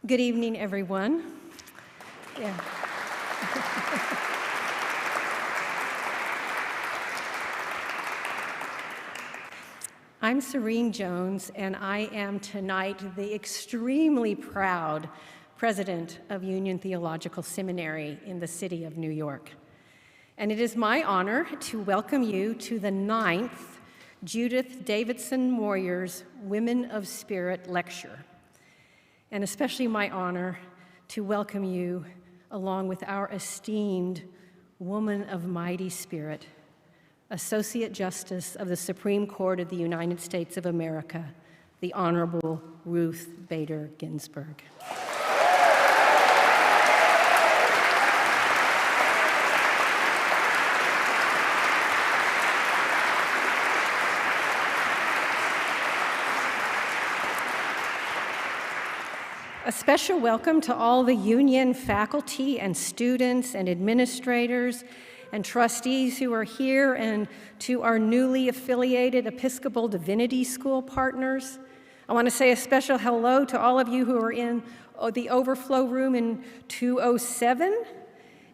Good evening, everyone. Yeah. I'm Serene Jones, and I am tonight the extremely proud president of Union Theological Seminary in the city of New York. And it is my honor to welcome you to the 9th Judith Davidson Moyers Women of Spirit lecture. And especially my honor to welcome you along with our esteemed woman of mighty spirit, Associate Justice of the Supreme Court of the United States of America, the Honorable Ruth Bader Ginsburg. A special welcome to all the Union faculty and students and administrators and trustees who are here, and to our newly affiliated Episcopal Divinity School partners. I want to say a special hello to all of you who are in the overflow room in 207.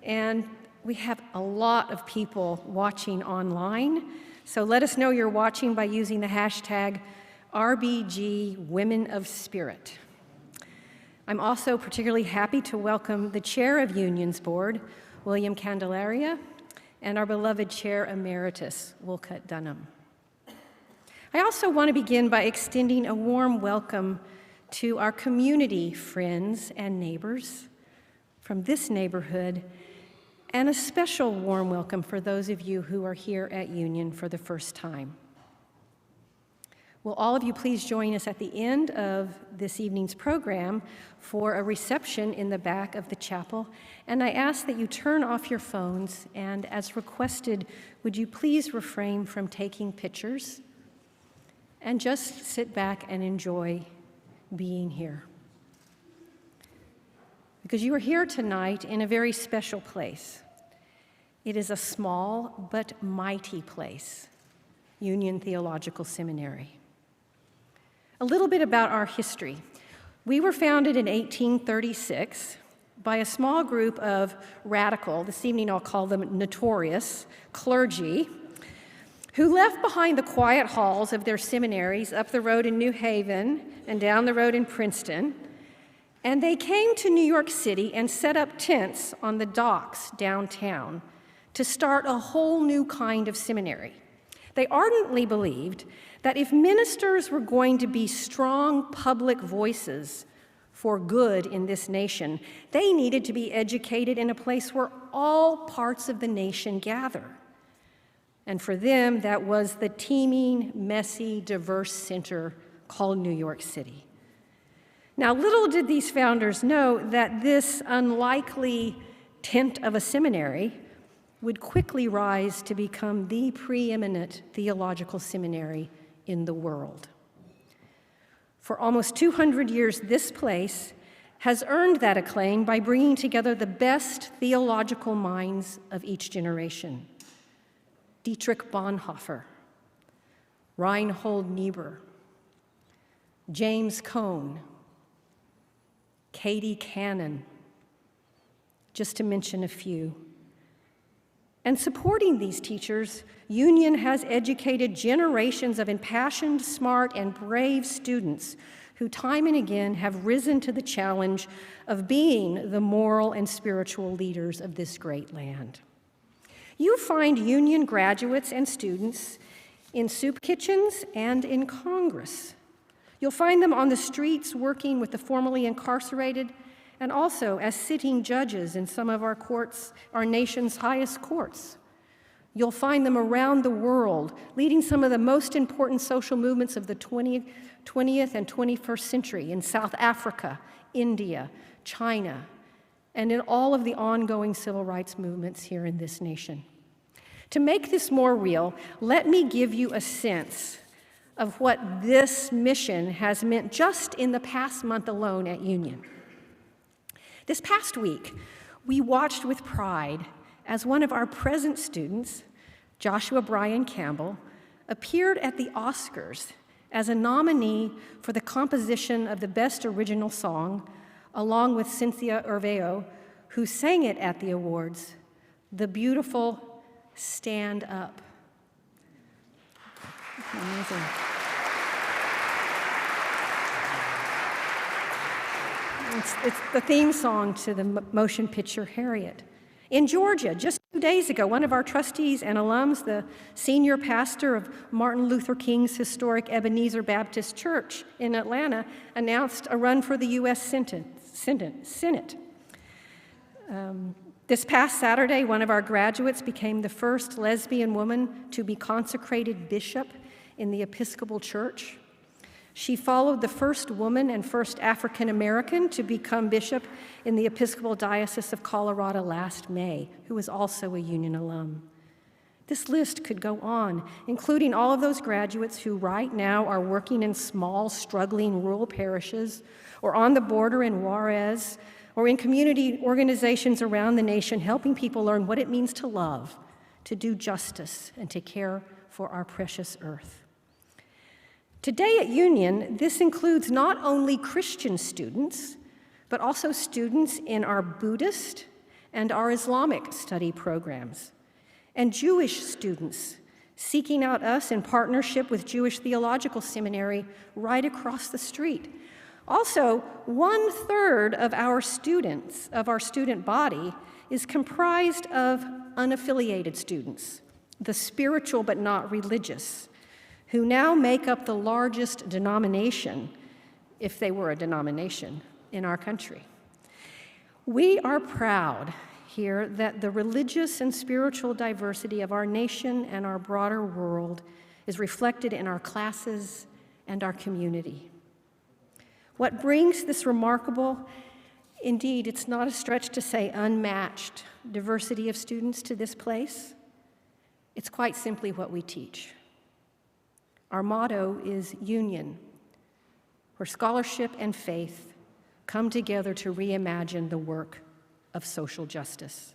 And we have a lot of people watching online. So let us know you're watching by using the hashtag RBG Women of Spirit. I'm also particularly happy to welcome the chair of Union's board, William Candelaria, and our beloved Chair Emeritus, Wolcott Dunham. I also want to begin by extending a warm welcome to our community friends and neighbors from this neighborhood, and a special warm welcome for those of you who are here at Union for the first time. Will all of you please join us at the end of this evening's program for a reception in the back of the chapel? And I ask that you turn off your phones, and as requested, would you please refrain from taking pictures and just sit back and enjoy being here. Because you are here tonight in a very special place. It is a small but mighty place, Union Theological Seminary. A little bit about our history. We were founded in 1836 by a small group of radical, this evening I'll call them notorious, clergy, who left behind the quiet halls of their seminaries up the road in New Haven and down the road in Princeton, and they came to New York City and set up tents on the docks downtown to start a whole new kind of seminary. They ardently believed that if ministers were going to be strong public voices for good in this nation, they needed to be educated in a place where all parts of the nation gather. And for them, that was the teeming, messy, diverse center called New York City. Now, little did these founders know that this unlikely tent of a seminary would quickly rise to become the preeminent theological seminary in the world. For almost 200 years, this place has earned that acclaim by bringing together the best theological minds of each generation. Dietrich Bonhoeffer, Reinhold Niebuhr, James Cone, Katie Cannon, just to mention a few. And supporting these teachers, Union has educated generations of impassioned, smart, and brave students who time and again have risen to the challenge of being the moral and spiritual leaders of this great land. You find Union graduates and students in soup kitchens and in Congress. You'll find them on the streets working with the formerly incarcerated, and also as sitting judges in some of our courts, our nation's highest courts. You'll find them around the world, leading some of the most important social movements of the 20th and 21st century in South Africa, India, China, and in all of the ongoing civil rights movements here in this nation. To make this more real, let me give you a sense of what this mission has meant just in the past month alone at Union. This past week, we watched with pride as one of our present students, Joshua Brian Campbell, appeared at the Oscars as a nominee for the composition of the Best Original Song along with Cynthia Urveo, who sang it at the awards, the beautiful Stand Up. Amazing. It's the theme song to the motion picture Harriet. In Georgia, just 2 days ago, one of our trustees and alums, the senior pastor of Martin Luther King's historic Ebenezer Baptist Church in Atlanta, announced a run for the U.S. Senate. This past Saturday, one of our graduates became the first lesbian woman to be consecrated bishop in the Episcopal Church. She followed the first woman and first African American to become bishop in the Episcopal Diocese of Colorado last May, who was also a Union alum. This list could go on, including all of those graduates who right now are working in small, struggling rural parishes, or on the border in Juarez, or in community organizations around the nation, helping people learn what it means to love, to do justice, and to care for our precious earth. Today at Union, this includes not only Christian students, but also students in our Buddhist and our Islamic study programs, and Jewish students seeking out us in partnership with Jewish Theological Seminary right across the street. Also, 1/3 of our students, of our student body, is comprised of unaffiliated students, the spiritual but not religious, who now make up the largest denomination, if they were a denomination, in our country. We are proud here that the religious and spiritual diversity of our nation and our broader world is reflected in our classes and our community. What brings this remarkable, indeed, it's not a stretch to say unmatched, diversity of students to this place? It's quite simply what we teach. Our motto is Union, where scholarship and faith come together to reimagine the work of social justice.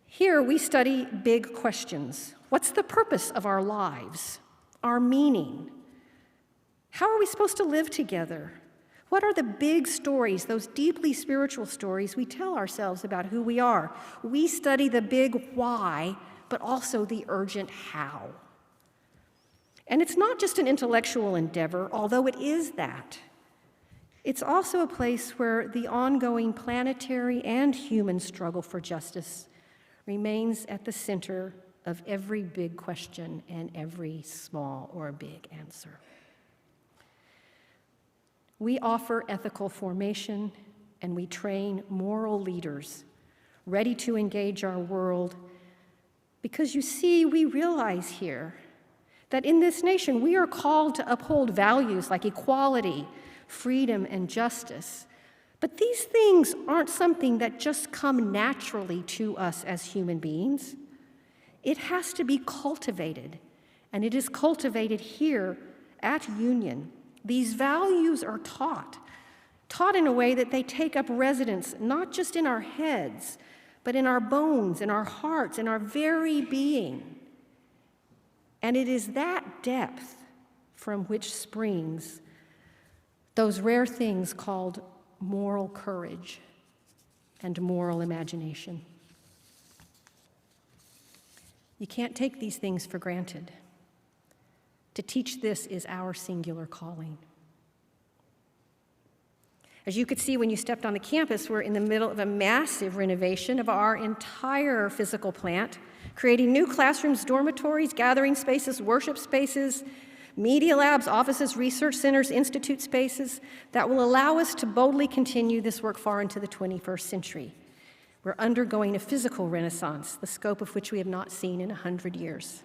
Here we study big questions. What's the purpose of our lives? Our meaning? How are we supposed to live together? What are the big stories, those deeply spiritual stories we tell ourselves about who we are? We study the big why, but also the urgent how. And it's not just an intellectual endeavor, although it is that. It's also a place where the ongoing planetary and human struggle for justice remains at the center of every big question and every small or big answer. We offer ethical formation and we train moral leaders ready to engage our world because, you see, we realize here that in this nation we are called to uphold values like equality, freedom, and justice. But these things aren't something that just come naturally to us as human beings. It has to be cultivated, and it is cultivated here at Union. These values are taught in a way that they take up residence not just in our heads, but in our bones, in our hearts, in our very being. And it is that depth from which springs those rare things called moral courage and moral imagination. You can't take these things for granted. To teach this is our singular calling. As you could see when you stepped on the campus, we're in the middle of a massive renovation of our entire physical plant, creating new classrooms, dormitories, gathering spaces, worship spaces, media labs, offices, research centers, institute spaces that will allow us to boldly continue this work far into the 21st century. We're undergoing a physical renaissance, the scope of which we have not seen in 100 years.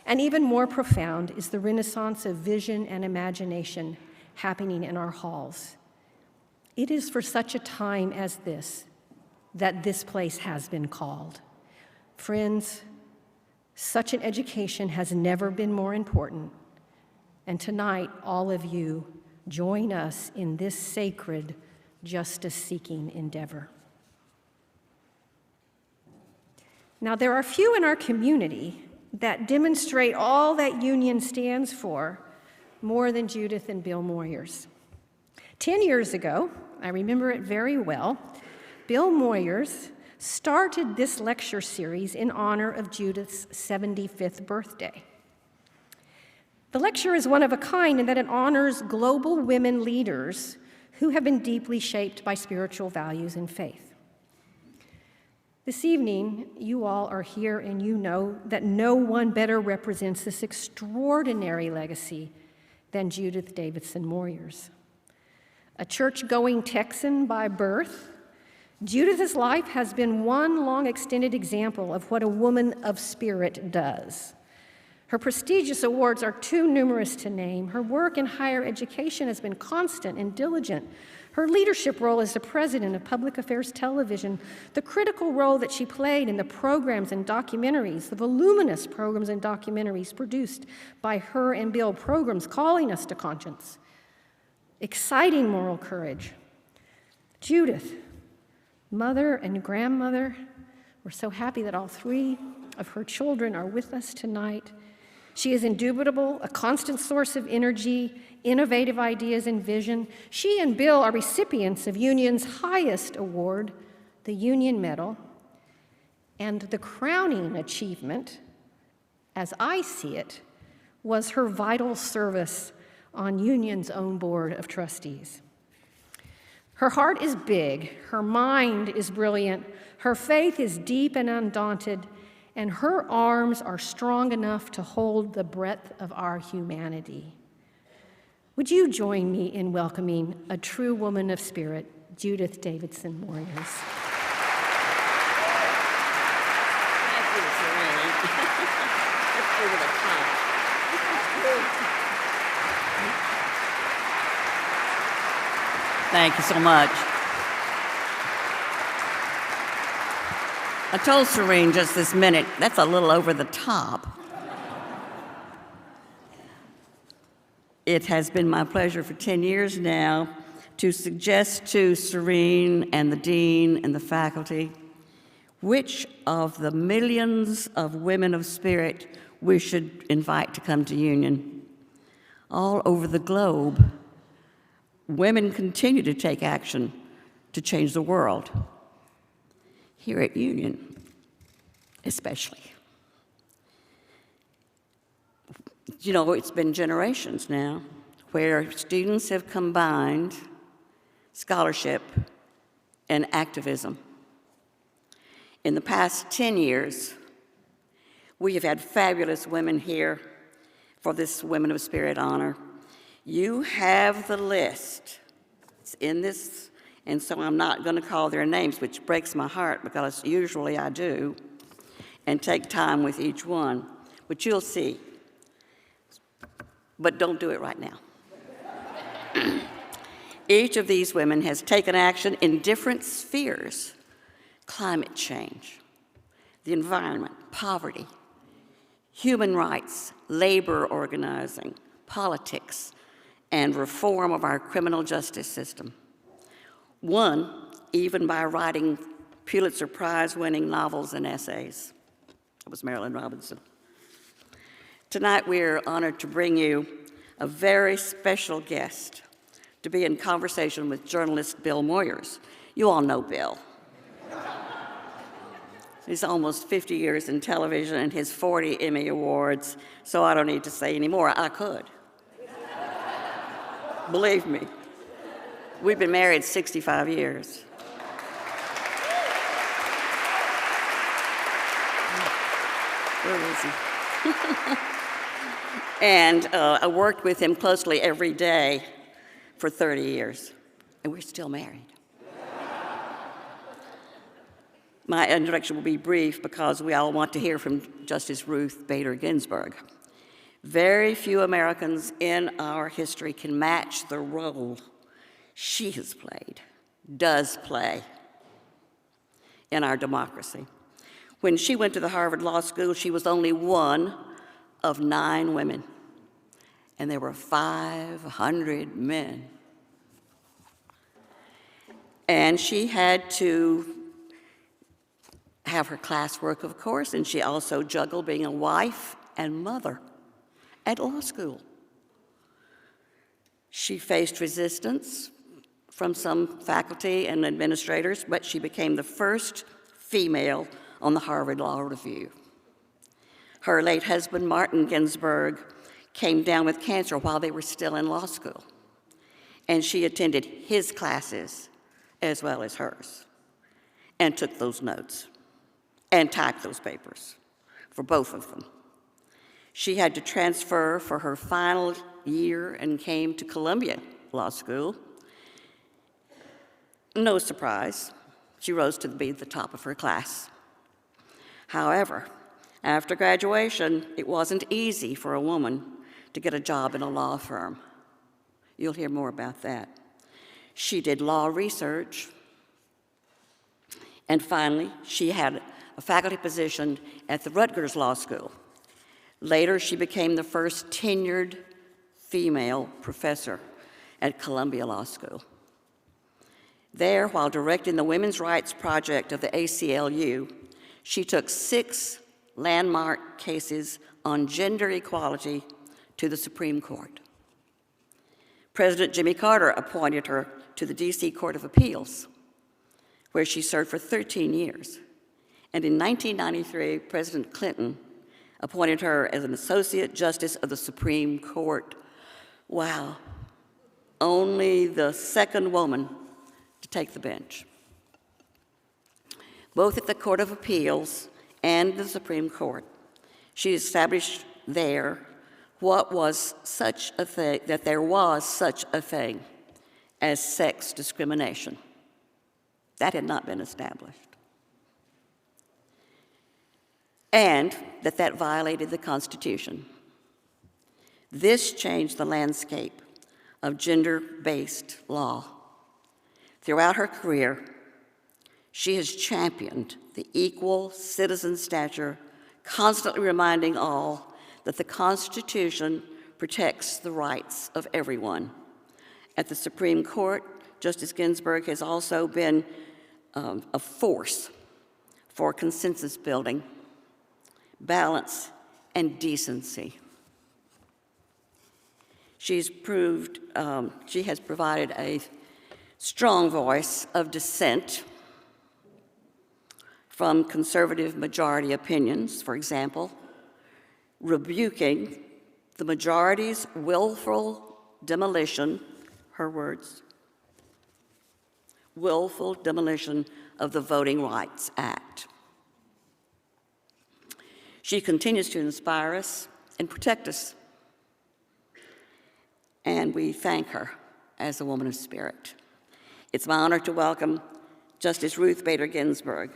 And even more profound is the renaissance of vision and imagination happening in our halls. It is for such a time as this that this place has been called. Friends, such an education has never been more important. And tonight, all of you join us in this sacred justice-seeking endeavor. Now, there are few in our community that demonstrate all that Union stands for more than Judith and Bill Moyers. 10 years ago, I remember it very well. Bill Moyers started this lecture series in honor of Judith's 75th birthday. The lecture is one of a kind in that it honors global women leaders who have been deeply shaped by spiritual values and faith. This evening, you all are here and you know that no one better represents this extraordinary legacy than Judith Davidson Moyers. A church-going Texan by birth, Judith's life has been one long extended example of what a woman of spirit does. Her prestigious awards are too numerous to name. Her work in higher education has been constant and diligent. Her leadership role as the president of Public Affairs Television, the critical role that she played in the programs and documentaries, the voluminous programs and documentaries produced by her and Bill, programs calling us to conscience, exciting moral courage. Judith, mother and grandmother, we're so happy that all three of her children are with us tonight. She is indubitable, a constant source of energy, innovative ideas and vision. She and Bill are recipients of Union's highest award, the Union Medal, and the crowning achievement, as I see it, was her vital service on Union's own board of trustees. Her heart is big, her mind is brilliant, her faith is deep and undaunted, and her arms are strong enough to hold the breadth of our humanity. Would you join me in welcoming a true woman of spirit, Judith Davidson Moyers? Thank you, Serene. Over the top. Thank you so much. I told Serene just this minute, that's a little over the top. It has been my pleasure for 10 years now to suggest to Serene and the dean and the faculty which of the millions of women of spirit we should invite to come to Union. All over the globe, women continue to take action to change the world. Here at Union, especially. You know, it's been generations now where students have combined scholarship and activism. In the past 10 years, we have had fabulous women here for this Women of Spirit honor. You have the list. It's in this, and so I'm not going to call their names, which breaks my heart because usually I do, and take time with each one. But you'll see. But don't do it right now. Each of these women has taken action in different spheres: climate change, the environment, poverty, human rights, labor organizing, politics, and reform of our criminal justice system. One, even by writing Pulitzer Prize-winning novels and essays. That was Marilyn Robinson. Tonight, we're honored to bring you a very special guest to be in conversation with journalist Bill Moyers. You all know Bill. He's almost 50 years in television and his 40 Emmy Awards, so I don't need to say any more. I could. Believe me. We've been married 65 years. Where is he? And I worked with him closely every day for 30 years, and we're still married. My introduction will be brief because we all want to hear from Justice Ruth Bader Ginsburg. Very few Americans in our history can match the role she has played, does play, in our democracy. When she went to the Harvard Law School, she was only one of 9 women, and there were 500 men. And she had to have her classwork, of course, and she also juggled being a wife and mother at law school. She faced resistance from some faculty and administrators, but she became the first female on the Harvard Law Review. Her late husband, Martin Ginsburg, came down with cancer while they were still in law school, and she attended his classes as well as hers, and took those notes and typed those papers for both of them. She had to transfer for her final year and came to Columbia Law School. No surprise, she rose to be the top of her class. However, after graduation, it wasn't easy for a woman to get a job in a law firm. You'll hear more about that. She did law research, and finally, she had a faculty position at the Rutgers Law School. Later, she became the first tenured female professor at Columbia Law School. There, while directing the Women's Rights Project of the ACLU, she took 6 landmark cases on gender equality to the Supreme Court. President Jimmy Carter appointed her to the D.C. Court of Appeals, where she served for 13 years. And in 1993, President Clinton appointed her as an Associate Justice of the Supreme Court. Wow, only the second woman to take the bench. Both at the Court of Appeals and the Supreme Court, she established there what was such a thing, that there was such a thing as sex discrimination. That had not been established. And that violated the Constitution. This changed the landscape of gender-based law. Throughout her career, she has championed the equal citizen stature, constantly reminding all that the Constitution protects the rights of everyone. At the Supreme Court, Justice Ginsburg has also been a force for consensus building, balance, and decency. She has provided a strong voice of dissent from conservative majority opinions, for example, rebuking the majority's willful demolition, her words, willful demolition of the Voting Rights Act. She continues to inspire us and protect us, and we thank her as a woman of spirit. It's my honor to welcome Justice Ruth Bader Ginsburg.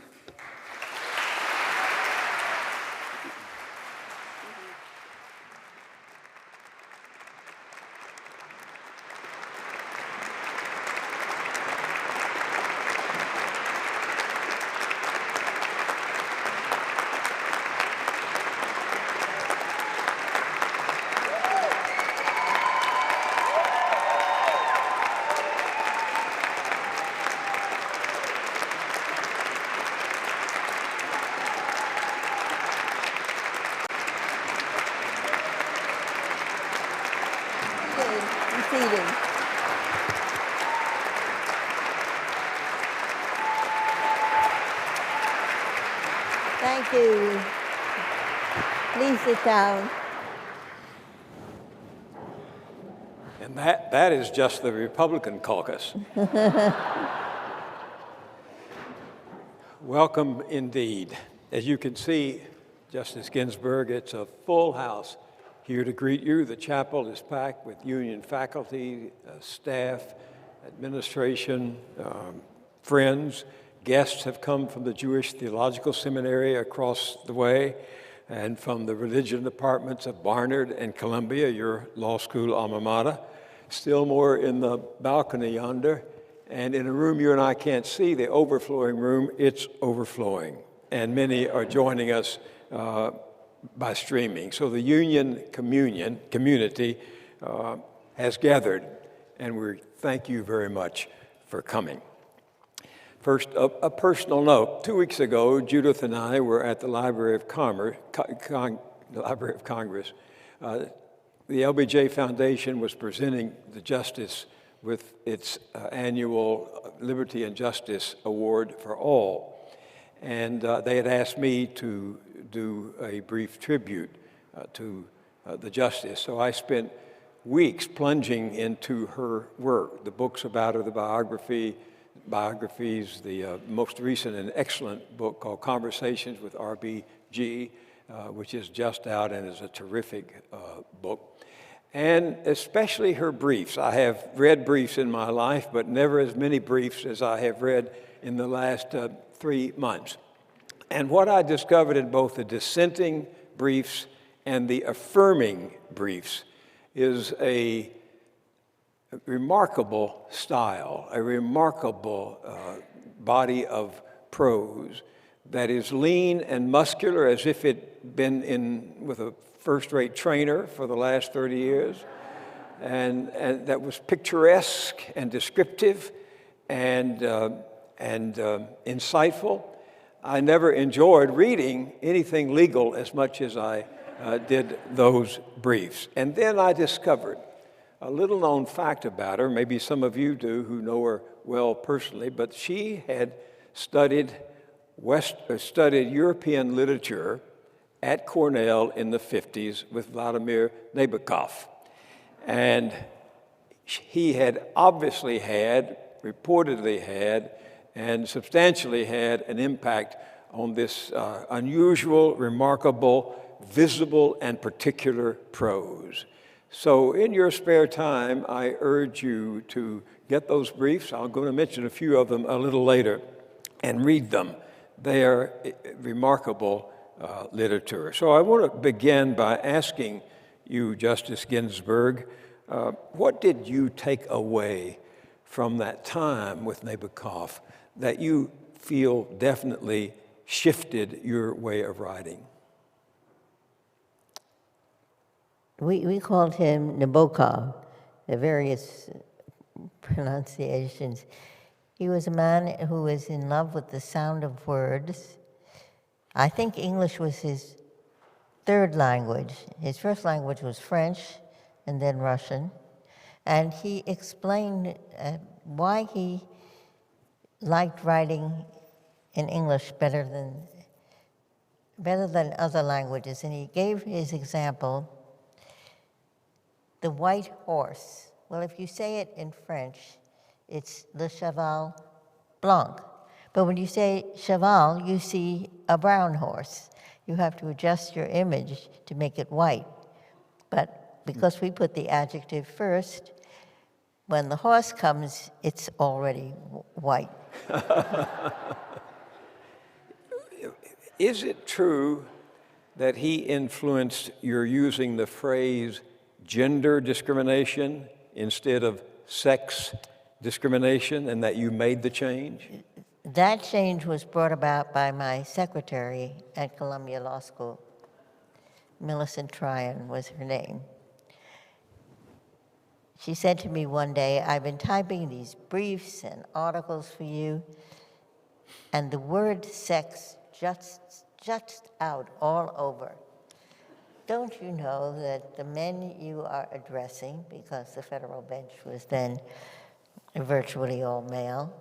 Thank you. Please sit down. And that is just the Republican caucus. Welcome indeed. As you can see, Justice Ginsburg, it's a full house here to greet you. The chapel is packed with union faculty, staff, administration, friends. Guests have come from the Jewish Theological Seminary across the way and from the religion departments of Barnard and Columbia, your law school alma mater. Still more in the balcony yonder. And in a room you and I can't see, the overflowing room, it's overflowing. And many are joining us by streaming. So the union community has gathered, and we thank you very much for coming. First, a personal note. 2 weeks ago, Judith and I were at the Library of Congress. The LBJ Foundation was presenting the Justice with its annual Liberty and Justice Award for all. And they had asked me to do a brief tribute to the Justice. So I spent weeks plunging into her work, the books about her, the biographies, the most recent and excellent book called Conversations with RBG, which is just out and is a terrific book. And especially her briefs. I have read briefs in my life, but never as many briefs as I have read in the last 3 months. And what I discovered in both the dissenting briefs and the affirming briefs is a remarkable style, a remarkable body of prose that is lean and muscular as if it'd been in with a first-rate trainer for the last 30 years, and that was picturesque and descriptive and insightful. I never enjoyed reading anything legal as much as I did those briefs. And then I discovered a little-known fact about her. Maybe some of you do who know her well personally, but she had studied European literature at Cornell in the 50s with Vladimir Nabokov. And he had obviously had, reportedly had, and substantially had an impact on this unusual, remarkable, visible, and particular prose. So in your spare time, I urge you to get those briefs. I'm going to mention a few of them a little later and read them. They are remarkable literature. So I want to begin by asking you, Justice Ginsburg, what did you take away from that time with Nabokov that you feel definitely shifted your way of writing? We called him Nabokov, the various pronunciations. He was a man who was in love with the sound of words. I think English was his third language. His first language was French and then Russian. And he explained why he liked writing in English better than other languages. And he gave his example, the white horse. Well, if you say it in French, it's le cheval blanc. But when you say cheval, you see a brown horse. You have to adjust your image to make it white. But because we put the adjective first, when the horse comes, it's already white. Is it true that he influenced your using the phrase gender discrimination instead of sex discrimination, and that you made the change? That change was brought about by my secretary at Columbia Law School. Millicent Tryon was her name. She said to me one day, I've been typing these briefs and articles for you, and the word sex juts out all over. Don't you know that the men you are addressing, because the federal bench was then virtually all male,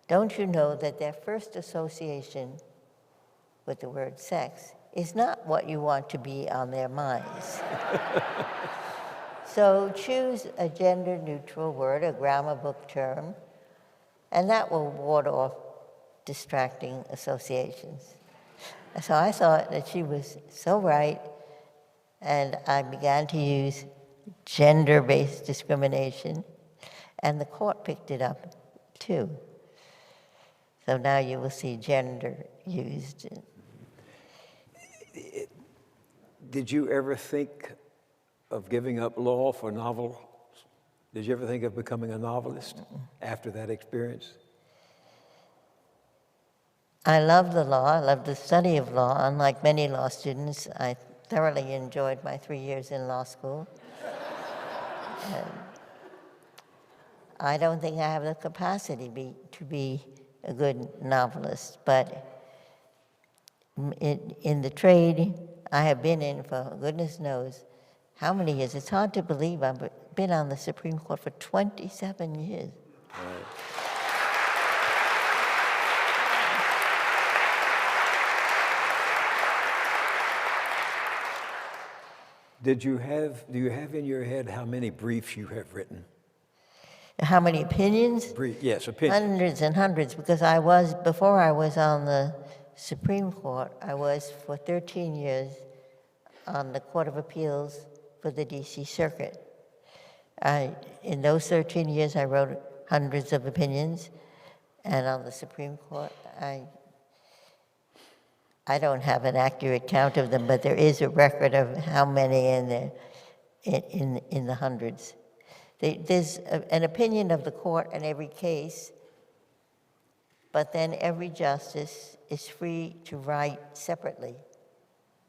don't you know that their first association with the word sex is not what you want to be on their minds? So choose a gender-neutral word, a grammar book term, and that will ward off distracting associations. So I thought that she was so right, and I began to use gender-based discrimination, and the court picked it up too. So now you will see gender used. Did you ever think of giving up law for novels? Did you ever think of becoming a novelist after that experience? I love the law. I love the study of law. Unlike many law students, I thoroughly enjoyed my 3 years in law school. I don't think I have the capacity to be a good novelist, but in the trade I have been in for goodness knows how many years. It's hard to believe I'm been on the Supreme Court for 27 years. Do you have in your head how many briefs you have written? How many opinions? Yes, opinions. Hundreds and hundreds, because before I was on the Supreme Court, I was for 13 years on the Court of Appeals for the D.C. Circuit. In those 13 years, I wrote hundreds of opinions, and on the Supreme Court, I don't have an accurate count of them, but there is a record of how many in the hundreds. There's an opinion of the court in every case, but then every justice is free to write separately,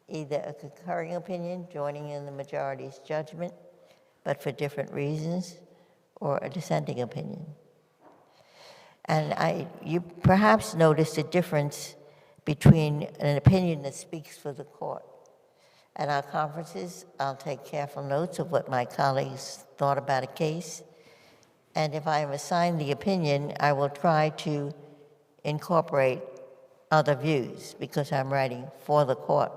either a concurring opinion, joining in the majority's judgment, but for different reasons, or a dissenting opinion. And you perhaps noticed a difference between an opinion that speaks for the court. At our conferences, I'll take careful notes of what my colleagues thought about a case, and if I am assigned the opinion, I will try to incorporate other views because I'm writing for the court.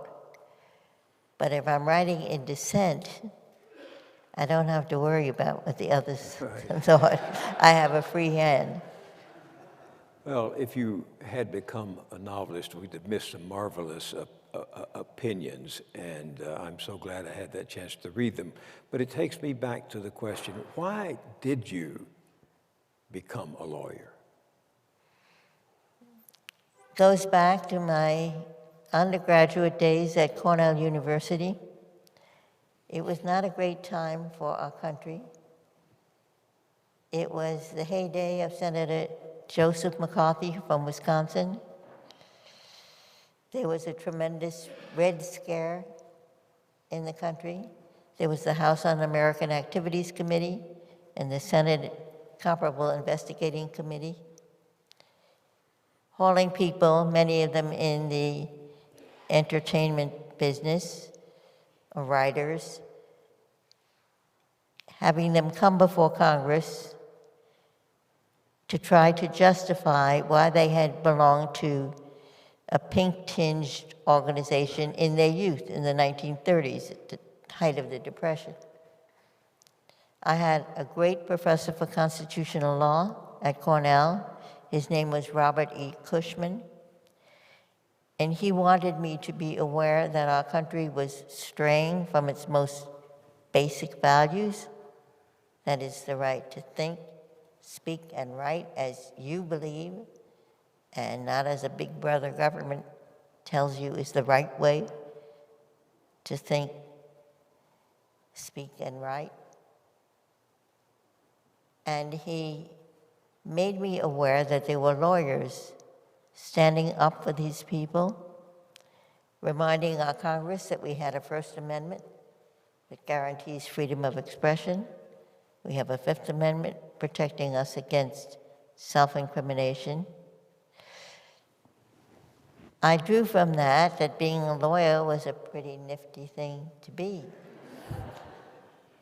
But if I'm writing in dissent, I don't have to worry about what the others thought. I have a free hand. Well, if you had become a novelist, we'd have missed some marvelous opinions, and I'm so glad I had that chance to read them. But it takes me back to the question, why did you become a lawyer? Goes back to my undergraduate days at Cornell University. It was not a great time for our country. It was the heyday of Senator Joseph McCarthy from Wisconsin. There was a tremendous Red Scare in the country. There was the House Un-American Activities Committee and the Senate Comparable Investigating Committee, hauling people, many of them in the entertainment business, or writers, having them come before Congress to try to justify why they had belonged to a pink-tinged organization in their youth in the 1930s, at the height of the Depression. I had a great professor for constitutional law at Cornell. His name was Robert E. Cushman, and he wanted me to be aware that our country was straying from its most basic values, that is the right to think, speak, and write as you believe, and not as a big brother government tells you is the right way to think, speak, and write. And he made me aware that there were lawyers standing up for these people, reminding our Congress that we had a First Amendment that guarantees freedom of expression. We have a Fifth Amendment protecting us against self-incrimination. I drew from that being a lawyer was a pretty nifty thing to be,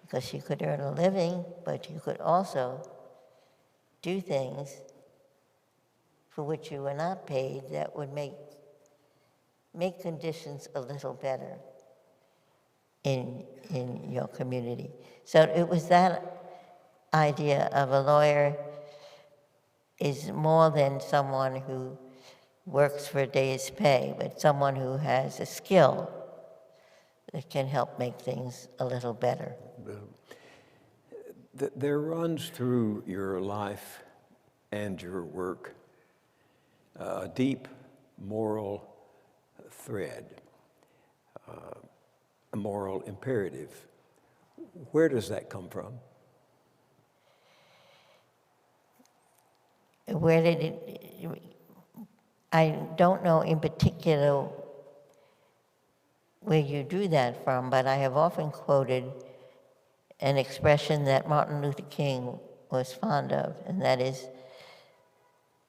because you could earn a living, but you could also do things for which you were not paid that would make conditions a little better in your community. So it was that idea of a lawyer is more than someone who works for a day's pay, but someone who has a skill that can help make things a little better. There runs through your life and your work a deep moral thread, a moral imperative. Where does that come from? Where did it, I don't know in particular where you drew that from, but I have often quoted an expression that Martin Luther King was fond of, and that is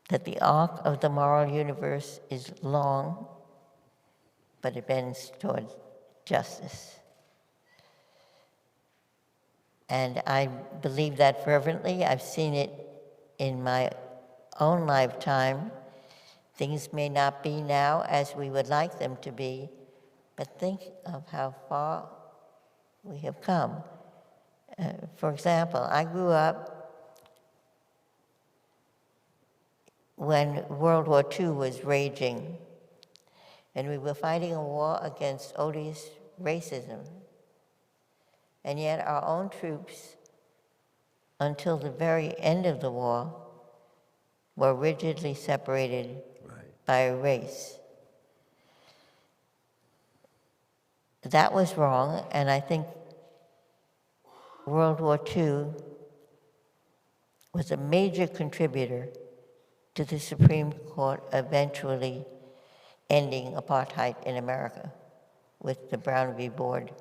that the arc of the moral universe is long, but it bends towards justice. And I believe that fervently. I've seen it in my own lifetime. Things may not be now as we would like them to be, but think of how far we have come. For example, I grew up when World War II was raging, and we were fighting a war against odious racism. And yet our own troops, until the very end of the war, were rigidly separated by a race. That was wrong, and I think World War II was a major contributor to the Supreme Court eventually ending apartheid in America with the Brown v. Board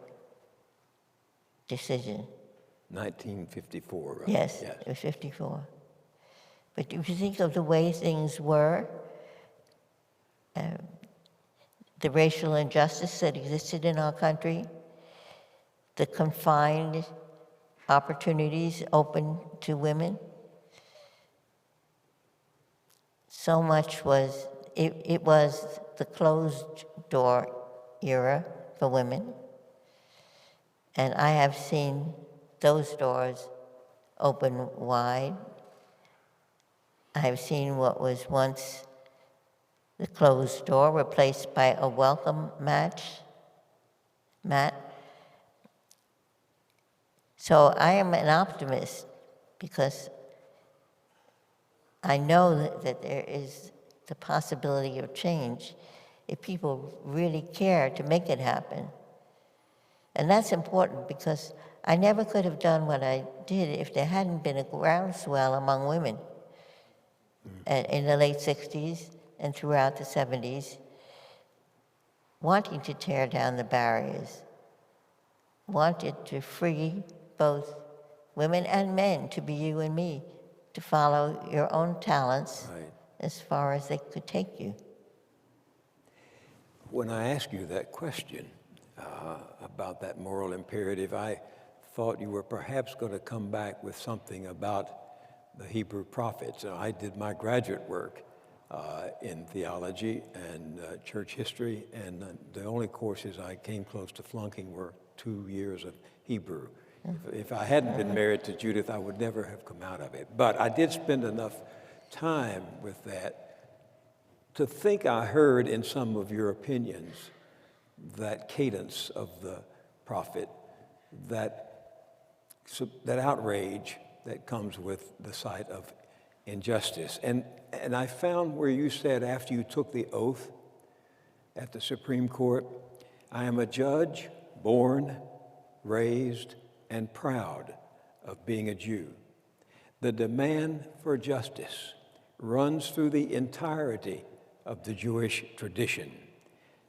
decision. 1954, right? Yes, it was 54. But if you think of the way things were, the racial injustice that existed in our country, the confined opportunities open to women, so much was, it was the closed door era for women. And I have seen those doors open wide. I have seen what was once the closed door replaced by a welcome mat. So I am an optimist because I know that there is the possibility of change if people really care to make it happen. And that's important because I never could have done what I did if there hadn't been a groundswell among women in the late 60s and throughout the 70s, wanting to tear down the barriers, wanted to free both women and men to be you and me, to follow your own talents as far as they could take you. When I asked you that question about that moral imperative, I thought you were perhaps going to come back with something about the Hebrew prophets. I did my graduate work in theology and church history, and the only courses I came close to flunking were 2 years of Hebrew. If I hadn't been married to Judith, I would never have come out of it. But I did spend enough time with that to think I heard in some of your opinions that cadence of the prophet, that outrage that comes with the sight of injustice. And I found where you said after you took the oath at the Supreme Court, I am a judge born, raised, and proud of being a Jew. The demand for justice runs through the entirety of the Jewish tradition.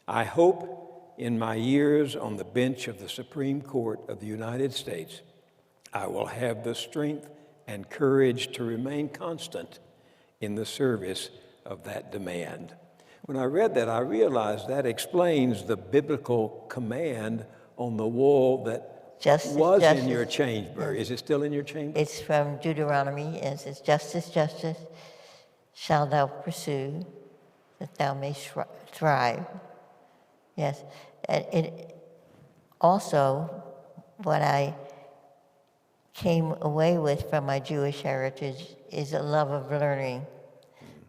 I hope in my years on the bench of the Supreme Court of the United States, I will have the strength and courage to remain constant in the service of that demand. When I read that, I realized that explains the biblical command on the wall that was in your chamber. Is it still in your chamber? It's from Deuteronomy. It says, justice, justice shalt thou pursue, that thou mayst thrive. Yes. It also, what I came away with from my Jewish heritage is a love of learning.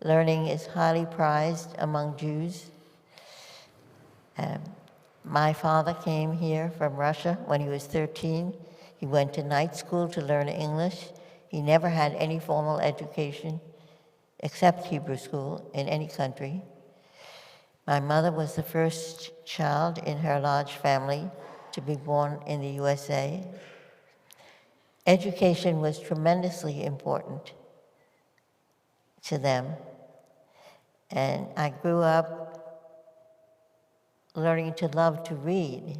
Learning is highly prized among Jews. My father came here from Russia when he was 13. He went to night school to learn English. He never had any formal education except Hebrew school in any country. My mother was the first child in her large family to be born in the USA. Education was tremendously important to them. And I grew up learning to love to read.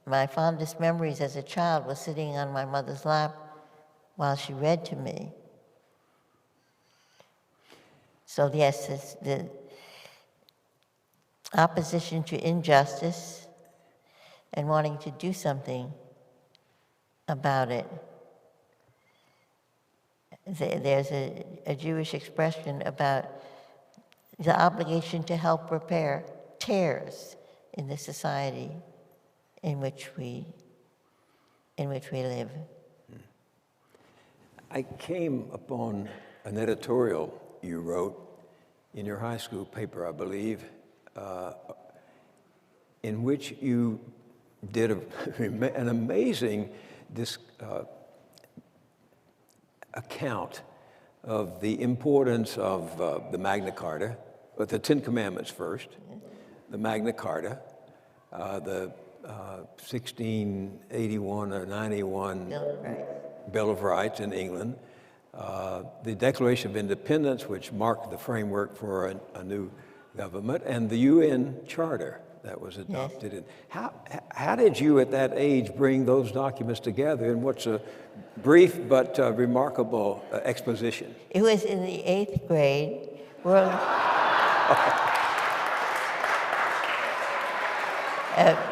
My fondest memories as a child was sitting on my mother's lap while she read to me. So yes, it's the opposition to injustice and wanting to do something about it There's a Jewish expression about the obligation to help repair tears in the society in which we live. I came upon an editorial you wrote in your high school paper, I believe, in which you did an amazing account of the importance of the Magna Carta, but the Ten Commandments first, the Magna Carta, the 1681 or 91 Bill of Rights in England, the Declaration of Independence, which marked the framework for a new government, and the UN Charter that was adopted. Yes. How did you at that age bring those documents together in what's a brief but remarkable exposition? It was in the 8th grade.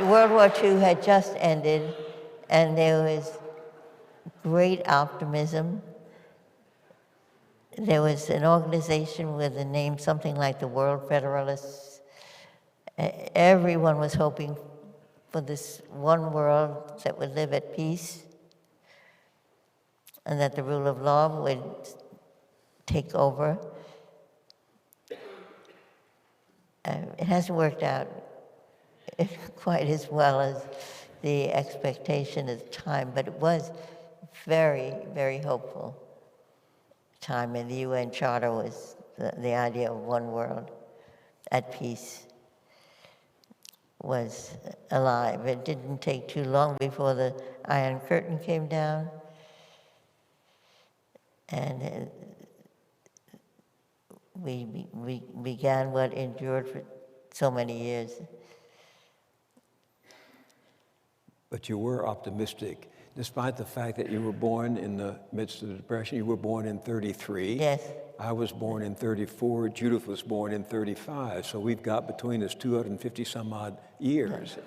World War II had just ended, and there was great optimism. There was an organization with a name something like the World Federalists. Everyone was hoping for this one world that would live at peace and that the rule of law would take over. It hasn't worked out quite as well as the expectation at the time, but it was very, very hopeful time, and the UN Charter was the idea of one world at peace was alive. It didn't take too long before the Iron Curtain came down, and we began what endured for so many years. But you were optimistic, despite the fact that you were born in the midst of the Depression. You were born in 33. Yes. I was born in 34. Judith was born in 35. So we've got between us 250 some odd years.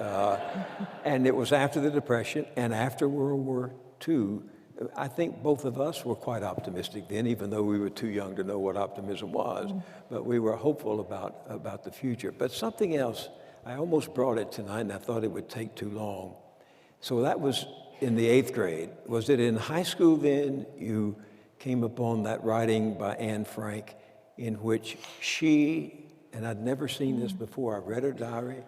And it was after the Depression and after World War II. I think both of us were quite optimistic then, even though we were too young to know what optimism was. But we were hopeful about the future. But something else, I almost brought it tonight, and I thought it would take too long. So that was in the 8th grade. Was it in high school then you came upon that writing by Anne Frank in which she, and I'd never seen this before, I've read her diary,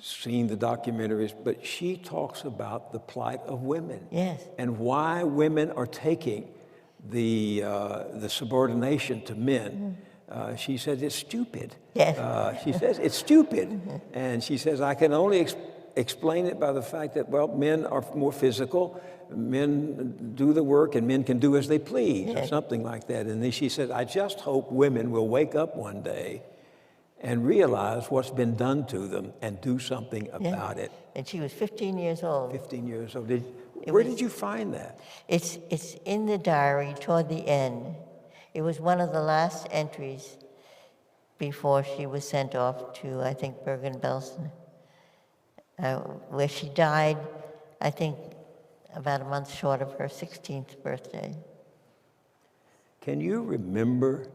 seen the documentaries, but she talks about the plight of women. Yes. And why women are taking the subordination to men. She says it's stupid. Yes. She says it's stupid. And she says, I can only explain it by the fact that, well, men are more physical, men do the work, and men can do as they please, or something like that. And then she said, I just hope women will wake up one day and realize what's been done to them and do something about it. And she was 15 years old. 15 years old. Where did you find that? It's in the diary toward the end. It was one of the last entries before she was sent off to, I think, Bergen-Belsen, where she died, I think, about a month short of her 16th birthday. Can you remember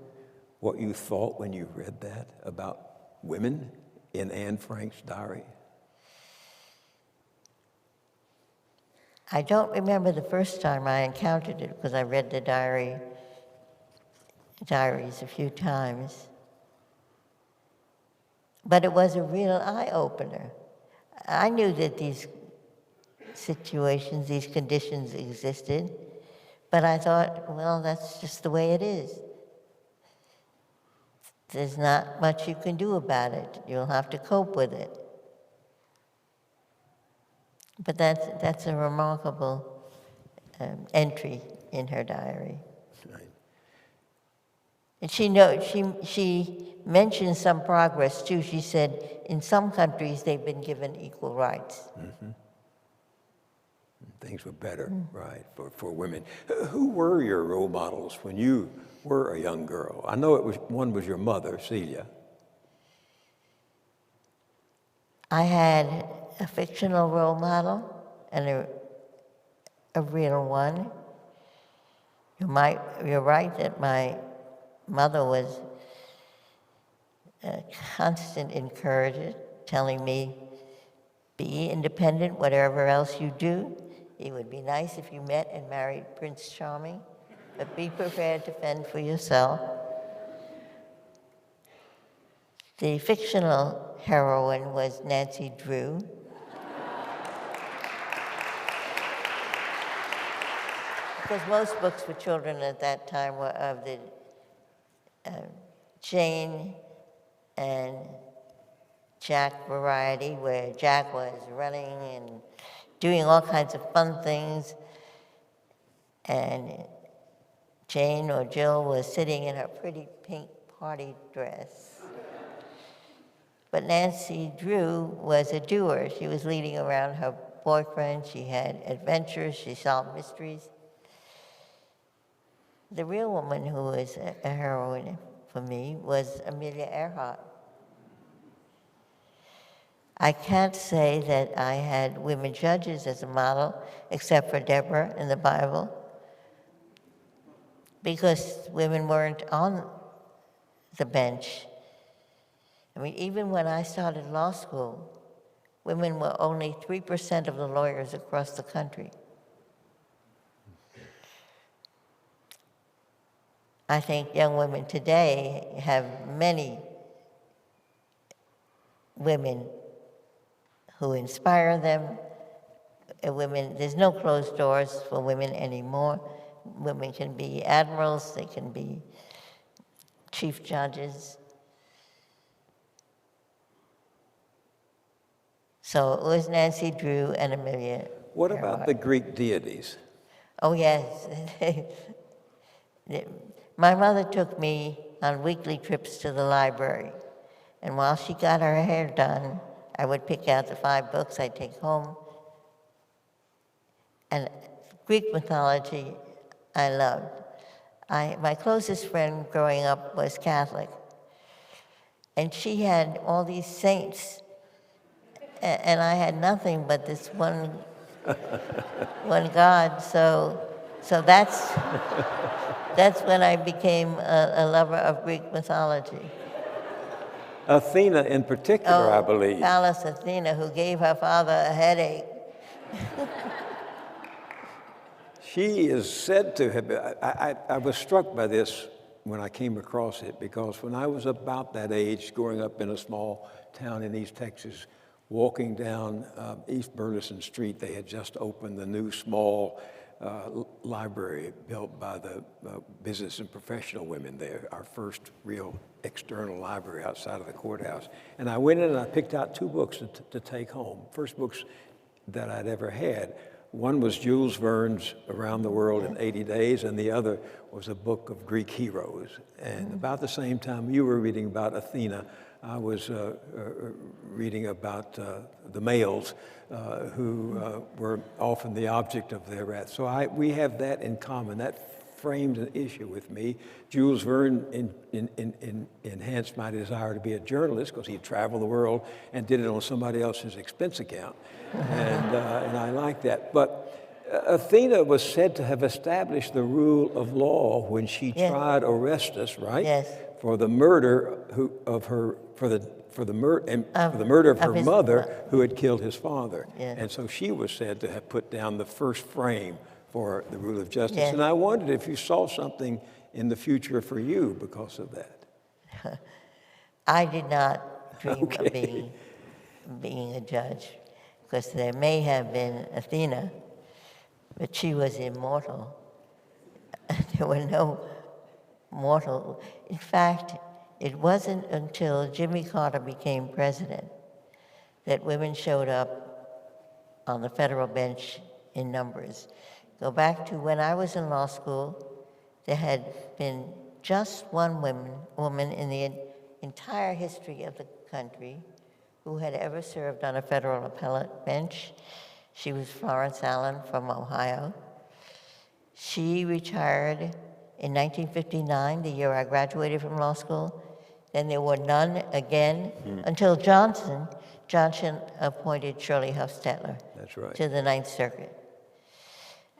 what you thought when you read that about women in Anne Frank's diary? I don't remember the first time I encountered it because I read the diaries a few times. But it was a real eye-opener. I knew that these situations, these conditions existed, but I thought, well, that's just the way it is. There's not much you can do about it. You'll have to cope with it. But that's a remarkable entry in her diary. Right. And she mentioned some progress too. She said in some countries they've been given equal rights. Mm-hmm. Things were better, right, for women. Who were your role models when you were a young girl? I know one was your mother, Celia. I had a fictional role model and a real one. You're right that my mother was a constant encourager, telling me, be independent, whatever else you do. It would be nice if you met and married Prince Charming, but be prepared to fend for yourself. The fictional heroine was Nancy Drew. Because most books for children at that time were of the Jane and Jack variety, where Jack was running and doing all kinds of fun things, and Jane or Jill was sitting in her pretty pink party dress. But Nancy Drew was a doer. She was leading around her boyfriend. She had adventures. She solved mysteries. The real woman who was a heroine for me was Amelia Earhart. I can't say that I had women judges as a model, except for Deborah in the Bible, because women weren't on the bench. I mean, even when I started law school, women were only 3% of the lawyers across the country. I think young women today have many women who inspire them. Women, there's no closed doors for women anymore. Women can be admirals, they can be chief judges. So it was Nancy Drew and Amelia What Earhart. about the Greek deities? Oh, yes. My mother took me on weekly trips to the library. And while she got her hair done, I would pick out the 5 books I'd take home. And Greek mythology, I loved. My closest friend growing up was Catholic. And she had all these saints. And I had nothing but this one God. So that's when I became a lover of Greek mythology. Athena in particular, I believe. Pallas Athena, who gave her father a headache. She is said to have, I was struck by this when I came across it, because when I was about that age, growing up in a small town in East Texas, walking down East Burleson Street, they had just opened the new small library built by the business and professional women there, our first real external library outside of the courthouse. And I went in and I picked out 2 books to take home, first books that I'd ever had. One was Jules Verne's Around the World in 80 Days, and the other was a book of Greek heroes. And about the same time you were reading about Athena, I was reading about the males who were often the object of their wrath. So we have that in common. That framed an issue with me. Jules Verne enhanced my desire to be a journalist because he traveled the world and did it on somebody else's expense account. And I like that. But Athena was said to have established the rule of law when she tried Orestes, right? Yes. For the murder of her mother, who had killed his father. Yes. And so she was said to have put down the first frame for the rule of justice. Yes. And I wondered if you saw something in the future for you because of that. I did not dream of being a judge, because there may have been Athena, but she was immortal. There were no mortal. In fact, it wasn't until Jimmy Carter became president that women showed up on the federal bench in numbers. Go back to when I was in law school, there had been just one woman in the entire history of the country who had ever served on a federal appellate bench. She was Florence Allen from Ohio. She retired in 1959, the year I graduated from law school. Then there were none again until Johnson appointed Shirley Huff Stetler That's right. to the Ninth Circuit.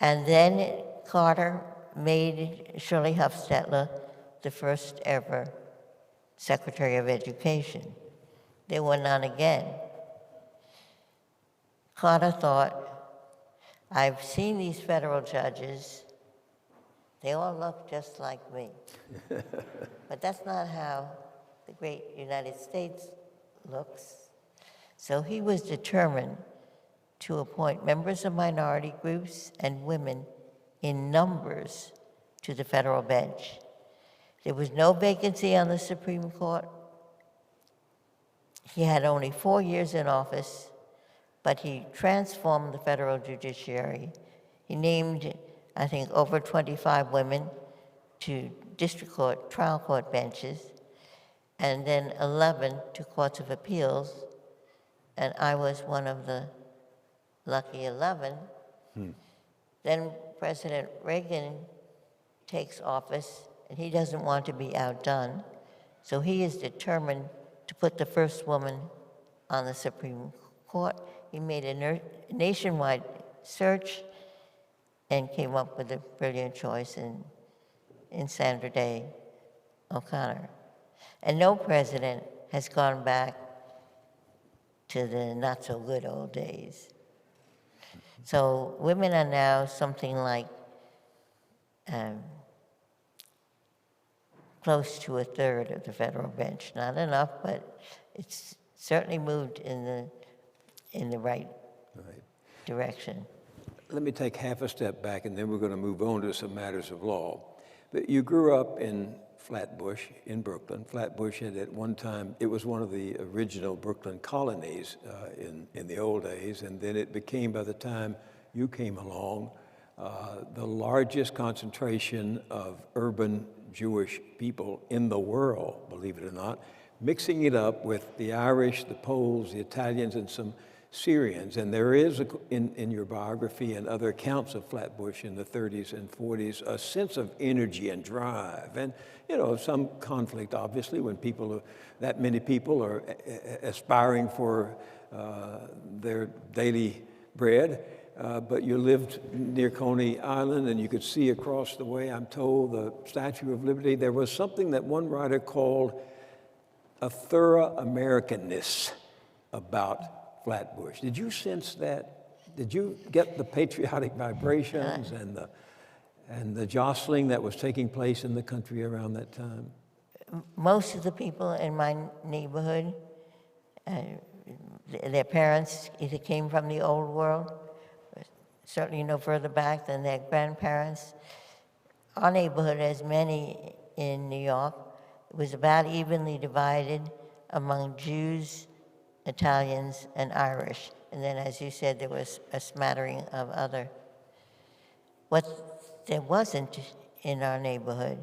And then Carter made Shirley Hufstetler the first ever Secretary of Education. There were none again. Carter thought, I've seen these federal judges, they all look just like me. But that's not how the great United States looks. So he was determined to appoint members of minority groups and women in numbers to the federal bench. There was no vacancy on the Supreme Court. He had only 4 years in office, but he transformed the federal judiciary. He named, I think, over 25 women to district court, trial court benches, and then 11 to courts of appeals, and I was one of the lucky 11. Then President Reagan takes office, and he doesn't want to be outdone, so he is determined to put the first woman on the Supreme Court. He made a nationwide search and came up with a brilliant choice in Sandra Day O'Connor. And no president has gone back to the not-so-good old days. So women are now something like close to a third of the federal bench. Not enough, but it's certainly moved in the right direction. Let me take half a step back, and then we're going to move on to some matters of law. But you grew up in Flatbush in Brooklyn. Flatbush had at one time, it was one of the original Brooklyn colonies in the old days, and then it became, by the time you came along, the largest concentration of urban Jewish people in the world, believe it or not, mixing it up with the Irish, the Poles, the Italians, and some Syrians. And there is, in your biography and other accounts of Flatbush in the 30s and 40s, a sense of energy and drive. And, you know, some conflict, obviously, when that many people are aspiring for their daily bread. But you lived near Coney Island, and you could see across the way, I'm told, the Statue of Liberty. There was something that one writer called a thorough Americanness about Flatbush. Did you sense that? Did you get the patriotic vibrations and the jostling that was taking place in the country around that time? Most of the people in my neighborhood, their parents either came from the old world, certainly no further back than their grandparents. Our neighborhood, as many in New York, was about evenly divided among Jews, Italians, and Irish. And then, as you said, there was a smattering of other. What there wasn't in our neighborhood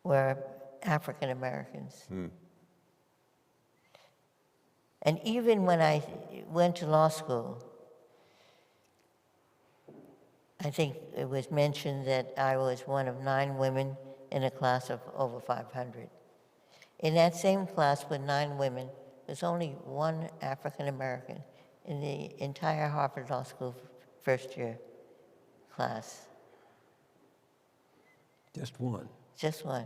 were African Americans. And even when I went to law school, I think it was mentioned that I was one of 9 women in a class of over 500. In that same class with 9 women, there's only 1 African American in the entire Harvard Law School first year class. Just one? Just 1.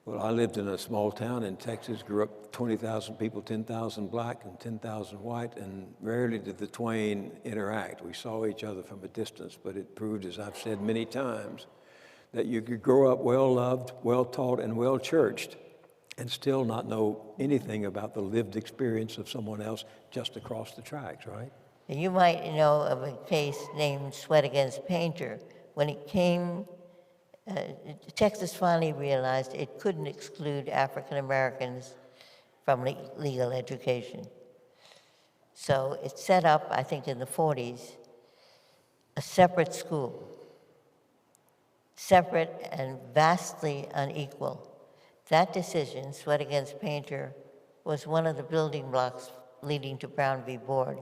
Well, I lived in a small town in Texas, grew up 20,000 people, 10,000 black and 10,000 white, and rarely did the twain interact. We saw each other from a distance, but it proved, as I've said many times, that you could grow up well-loved, well-taught, and well-churched, and still not know anything about the lived experience of someone else just across the tracks, right? You might know of a case named Sweat Against Painter. When it came, Texas finally realized it couldn't exclude African Americans from legal education. So it set up, I think in the 40s, a separate school, separate and vastly unequal. That decision, Sweat Against Painter, was one of the building blocks leading to Brown v. Board,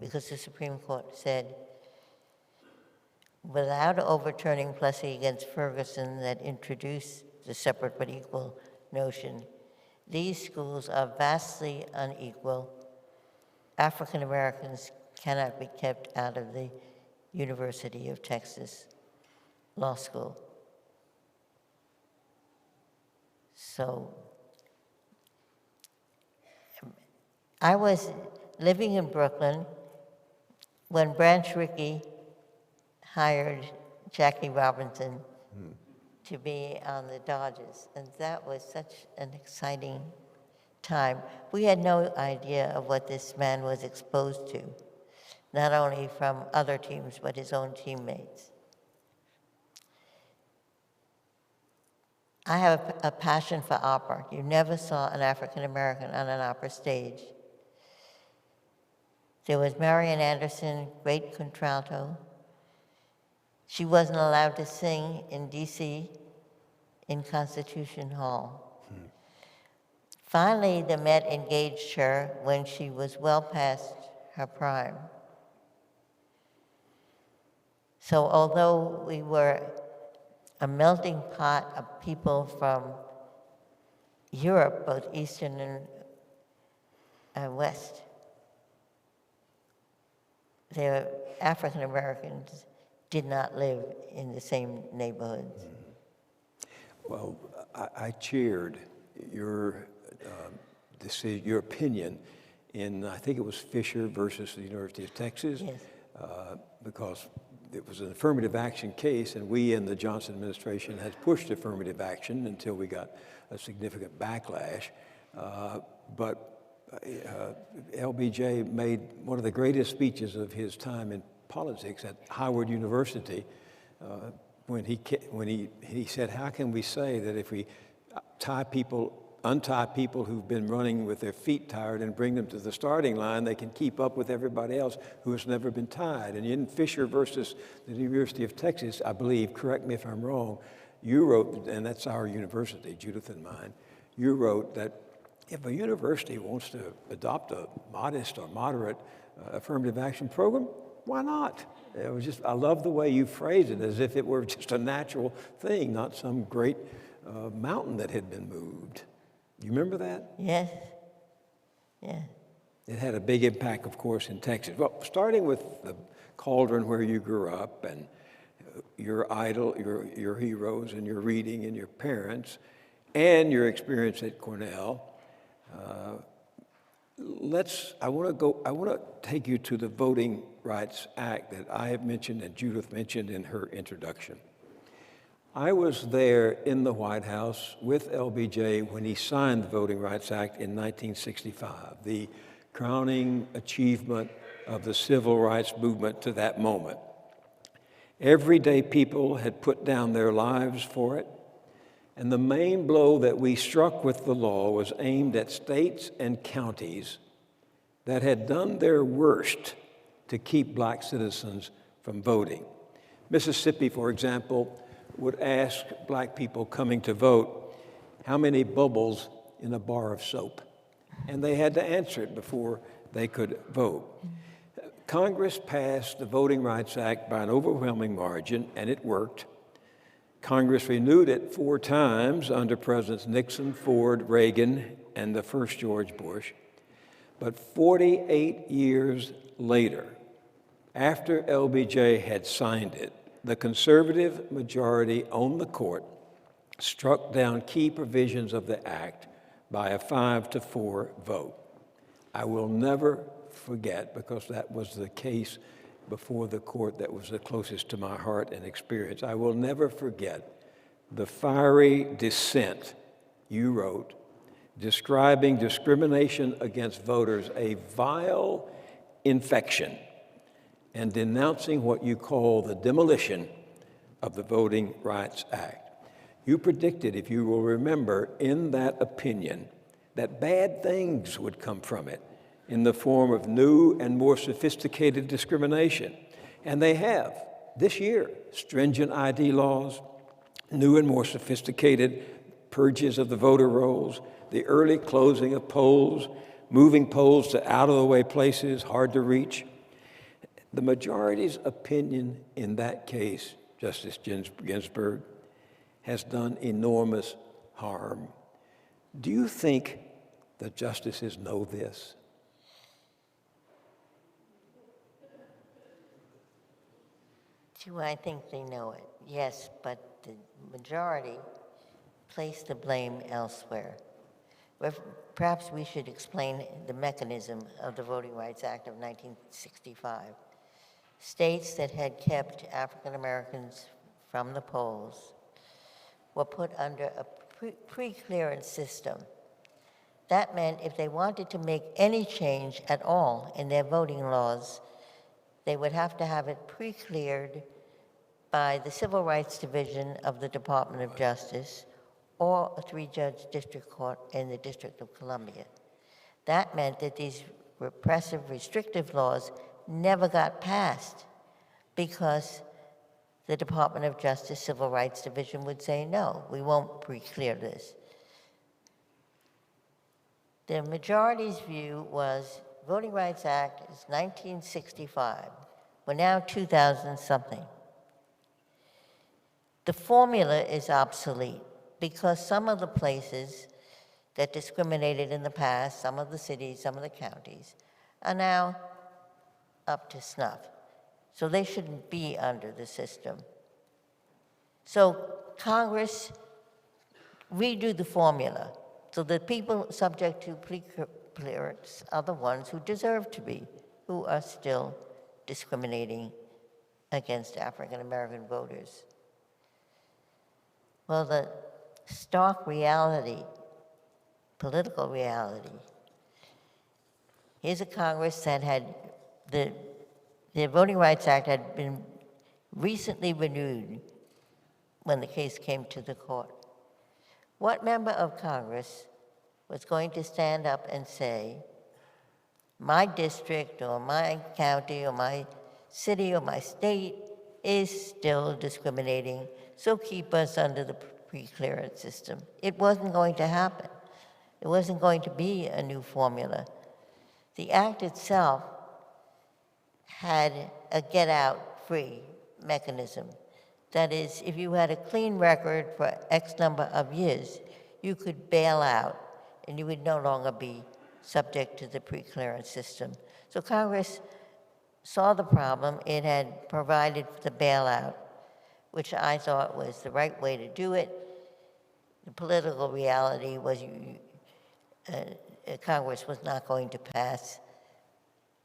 because the Supreme Court said, without overturning Plessy against Ferguson that introduced the separate but equal notion, these schools are vastly unequal. African Americans cannot be kept out of the University of Texas. law school. So I was living in Brooklyn when Branch Rickey hired Jackie Robinson to be on the Dodgers, and that was such an exciting time. We had no idea of what this man was exposed to, not only from other teams, but his own teammates. I have a passion for opera. You never saw an African American on an opera stage. There was Marian Anderson, great contralto. She wasn't allowed to sing in DC in Constitution Hall. Finally, the Met engaged her when she was well past her prime. So although we were a melting pot of people from Europe, both Eastern and West, the African Americans did not live in the same neighborhoods. Well, I cheered your your opinion in, I think it was Fisher versus the University of Texas, Yes. Because it was an affirmative action case, and we in the Johnson administration had pushed affirmative action until we got a significant backlash. But LBJ made one of the greatest speeches of his time in politics at Howard University when he said, how can we say that if we untie people who've been running with their feet tired and bring them to the starting line, they can keep up with everybody else who has never been tied. And in Fisher versus the University of Texas, I believe, correct me if I'm wrong, you wrote, and that's our university, Judith and mine, you wrote that if a university wants to adopt a modest or moderate affirmative action program, why not? It was just, I love the way you phrased it, as if it were just a natural thing, not some great mountain that had been moved. You remember that? Yes, yeah. It had a big impact, of course, in Texas. Well, starting with the Cauldron where you grew up and your idol, your heroes and your reading and your parents and your experience at Cornell, I want to take you to the Voting Rights Act that I have mentioned and Judith mentioned in her introduction. I was there in the White House with LBJ when he signed the Voting Rights Act in 1965, the crowning achievement of the civil rights movement to that moment. Everyday people had put down their lives for it, and the main blow that we struck with the law was aimed at states and counties that had done their worst to keep black citizens from voting. Mississippi, for example, would ask black people coming to vote how many bubbles in a bar of soap, and they had to answer it before they could vote. Congress passed the Voting Rights Act by an overwhelming margin, and it worked. Congress renewed it 4 times under Presidents Nixon, Ford, Reagan, and the first George Bush. But 48 years later, after LBJ had signed it, the conservative majority on the court struck down key provisions of the act by a 5-4 vote. I will never forget, because that was the case before the court that was the closest to my heart and experience. I will never forget the fiery dissent you wrote describing discrimination against voters, a vile infection, and denouncing what you call the demolition of the Voting Rights Act. You predicted, if you will remember, in that opinion, that bad things would come from it in the form of new and more sophisticated discrimination. And they have. This year, stringent ID laws, new and more sophisticated purges of the voter rolls, the early closing of polls, moving polls to out-of-the-way places, hard to reach. The majority's opinion in that case, Justice Ginsburg, has done enormous harm. Do you think the justices know this? Do I think they know it? Yes, but the majority place the blame elsewhere. Perhaps we should explain the mechanism of the Voting Rights Act of 1965. States that had kept African Americans from the polls were put under a pre-clearance system. That meant if they wanted to make any change at all in their voting laws, they would have to have it pre-cleared by the Civil Rights Division of the Department of Justice or a 3-judge district court in the District of Columbia. That meant that these repressive, restrictive laws never got passed because the Department of Justice Civil Rights Division would say, no, we won't pre-clear this. The majority's view was Voting Rights Act is 1965. We're now 2000-something. The formula is obsolete because some of the places that discriminated in the past, some of the cities, some of the counties, are now up to snuff. So they shouldn't be under the system. So Congress redo the formula so that people subject to pre-clearance are the ones who deserve to be, who are still discriminating against African American voters. Well, the stark reality, political reality, here's a Congress that had the Voting Rights Act had been recently renewed when the case came to the court. What member of Congress was going to stand up and say, my district or my county or my city or my state is still discriminating, so keep us under the pre-clearance system? It wasn't going to happen. It wasn't going to be a new formula. The act itself had a get-out-free mechanism. That is, if you had a clean record for X number of years, you could bail out and you would no longer be subject to the pre-clearance system. So Congress saw the problem. It had provided the bailout, which I thought was the right way to do it. The political reality was Congress was not going to pass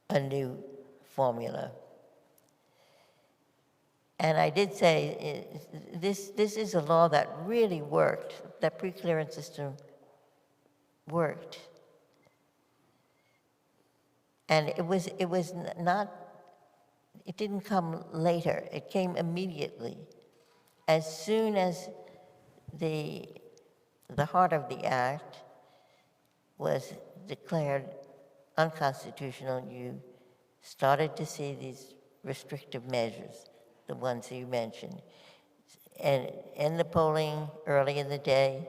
a new formula. And I did say, this is a law that really worked. That pre-clearance system worked. And it didn't come later. It came immediately. As soon as the heart of the act was declared unconstitutional, you started to see these restrictive measures, the ones you mentioned. And in the polling early in the day,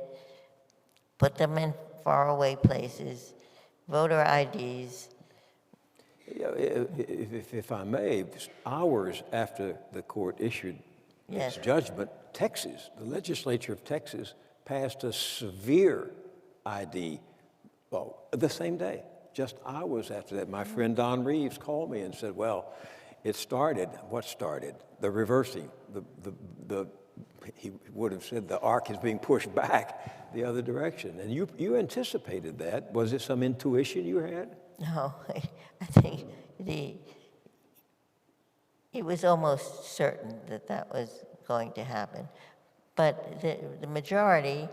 put them in faraway places, voter IDs. If I may, hours after the court issued its judgment, Texas, the legislature of Texas, passed a severe ID law the same day, just hours after that. My friend Don Reeves called me and said, well, it started, what started? The reversing, he would have said the arc is being pushed back the other direction. And you anticipated that. Was it some intuition you had? No, I think it was almost certain that was going to happen. But the majority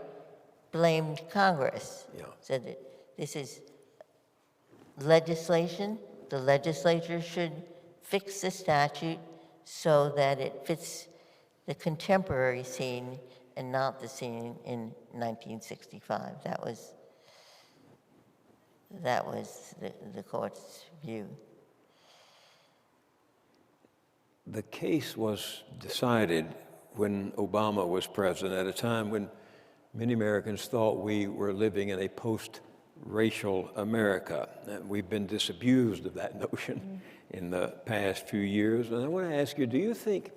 blamed Congress, said that this is legislation. The legislature should fix the statute so that it fits the contemporary scene and not the scene in 1965. That was the court's view. The case was decided when Obama was president, at a time when many Americans thought we were living in a post-racial America. We've been disabused of that notion in the past few years. And I want to ask you, do you think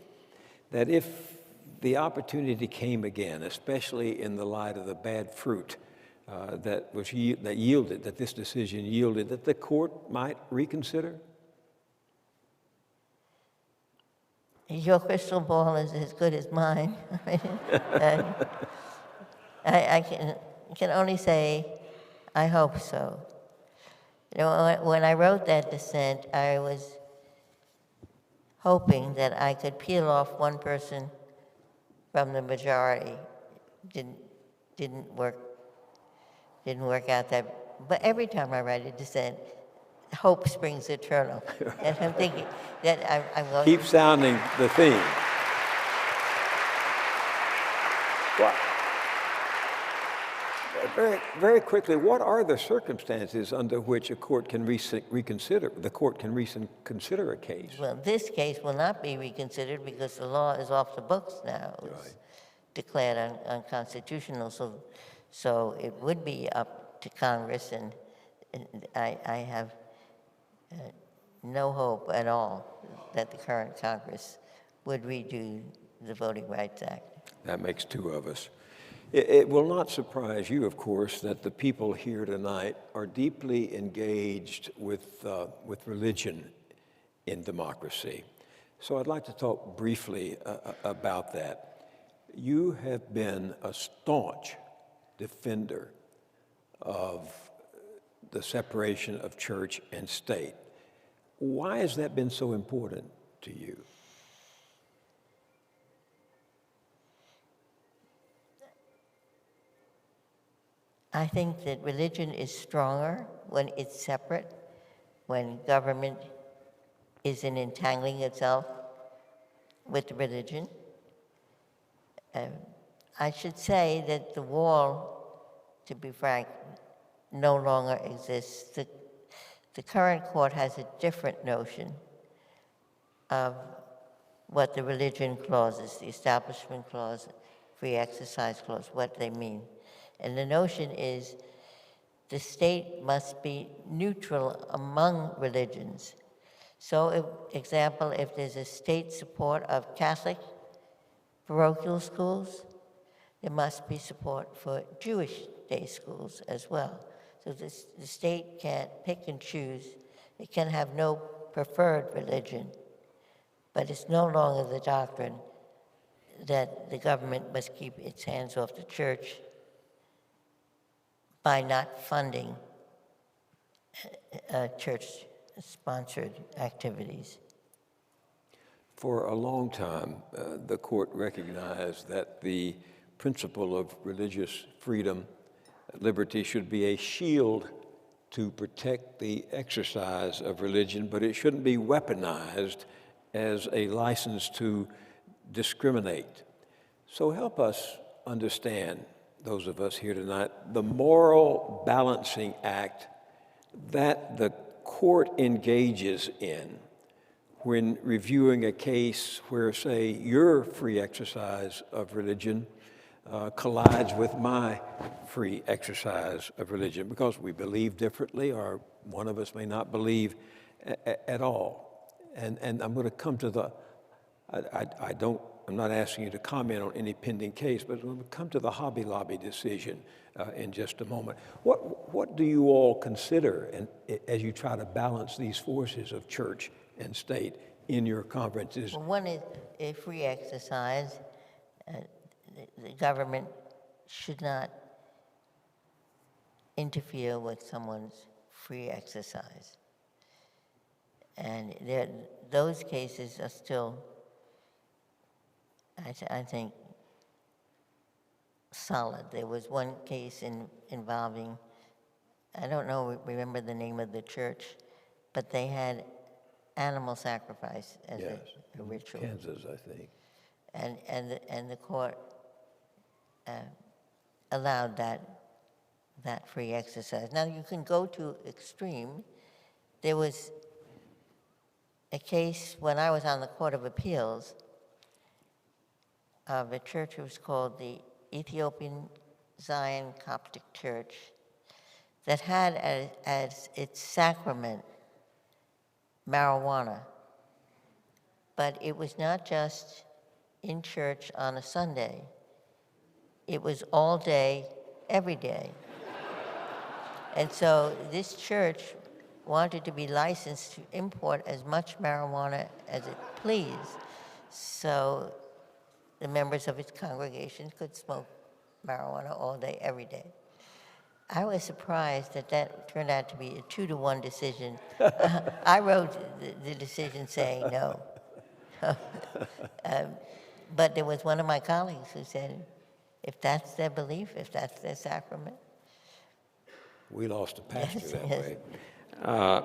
that if the opportunity came again, especially in the light of the bad fruit that this decision yielded, that the court might reconsider? Your crystal ball is as good as mine. Uh, I can only say, I hope so. You know, when I wrote that dissent, I was hoping that I could peel off one person from the majority. Didn't work out that. But every time I write a dissent, hope springs eternal, and I'm thinking that I'm going. Keep sounding the theme. Well, very quickly, what are the circumstances under which a court can reconsider? The court can reconsider a case. Well, this case will not be reconsidered because the law is off the books now. It was declared unconstitutional, so it would be up to Congress, and I have no hope at all that the current Congress would redo the Voting Rights Act. That makes two of us. It will not surprise you, of course, that the people here tonight are deeply engaged with religion in democracy. So I'd like to talk briefly about that. You have been a staunch defender of the separation of church and state. Why has that been so important to you? I think that religion is stronger when it's separate, when government isn't entangling itself with religion. I should say that the wall, to be frank, no longer exists. The current court has a different notion of what the religion clauses, the Establishment Clause, Free Exercise Clause, what they mean. And the notion is the state must be neutral among religions. So, example, if there's a state support of Catholic parochial schools, there must be support for Jewish day schools as well. So the state can't pick and choose. It can have no preferred religion, but it's no longer the doctrine that the government must keep its hands off the church by not funding church-sponsored activities. For a long time, the court recognized that the principle of religious freedom, liberty, should be a shield to protect the exercise of religion, but it shouldn't be weaponized as a license to discriminate. So help us understand, those of us here tonight, the moral balancing act that the court engages in when reviewing a case where, say, your free exercise of religion collides with my free exercise of religion, because we believe differently, or one of us may not believe at all. And I'm going to come to the, I'm not asking you to comment on any pending case, but we'll come to the Hobby Lobby decision in just a moment. What do you all consider as you try to balance these forces of church and state in your conferences? Well, one is a free exercise. The government should not interfere with someone's free exercise. And those cases are still, I think, solid. There was one case involving, I don't remember the name of the church, but they had animal sacrifice as a ritual. Kansas, I think. And the court allowed that free exercise. Now you can go to extreme. There was a case when I was on the Court of Appeals of a church that was called the Ethiopian Zion Coptic Church that had as its sacrament marijuana. But it was not just in church on a Sunday. It was all day, every day. And so this church wanted to be licensed to import as much marijuana as it pleased. so the members of his congregation could smoke marijuana all day, every day. I was surprised that that turned out to be a 2-to-1 decision. I wrote the decision saying no. But there was one of my colleagues who said, if that's their belief, if that's their sacrament. We lost a pastor Yes, that yes. way.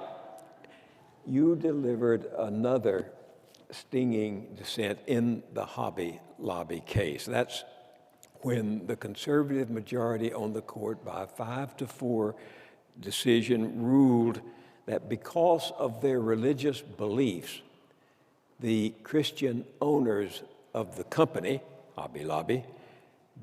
You delivered another stinging dissent in the Hobby Lobby case. That's when the conservative majority on the court by a 5-4 decision ruled that because of their religious beliefs, the Christian owners of the company, Hobby Lobby,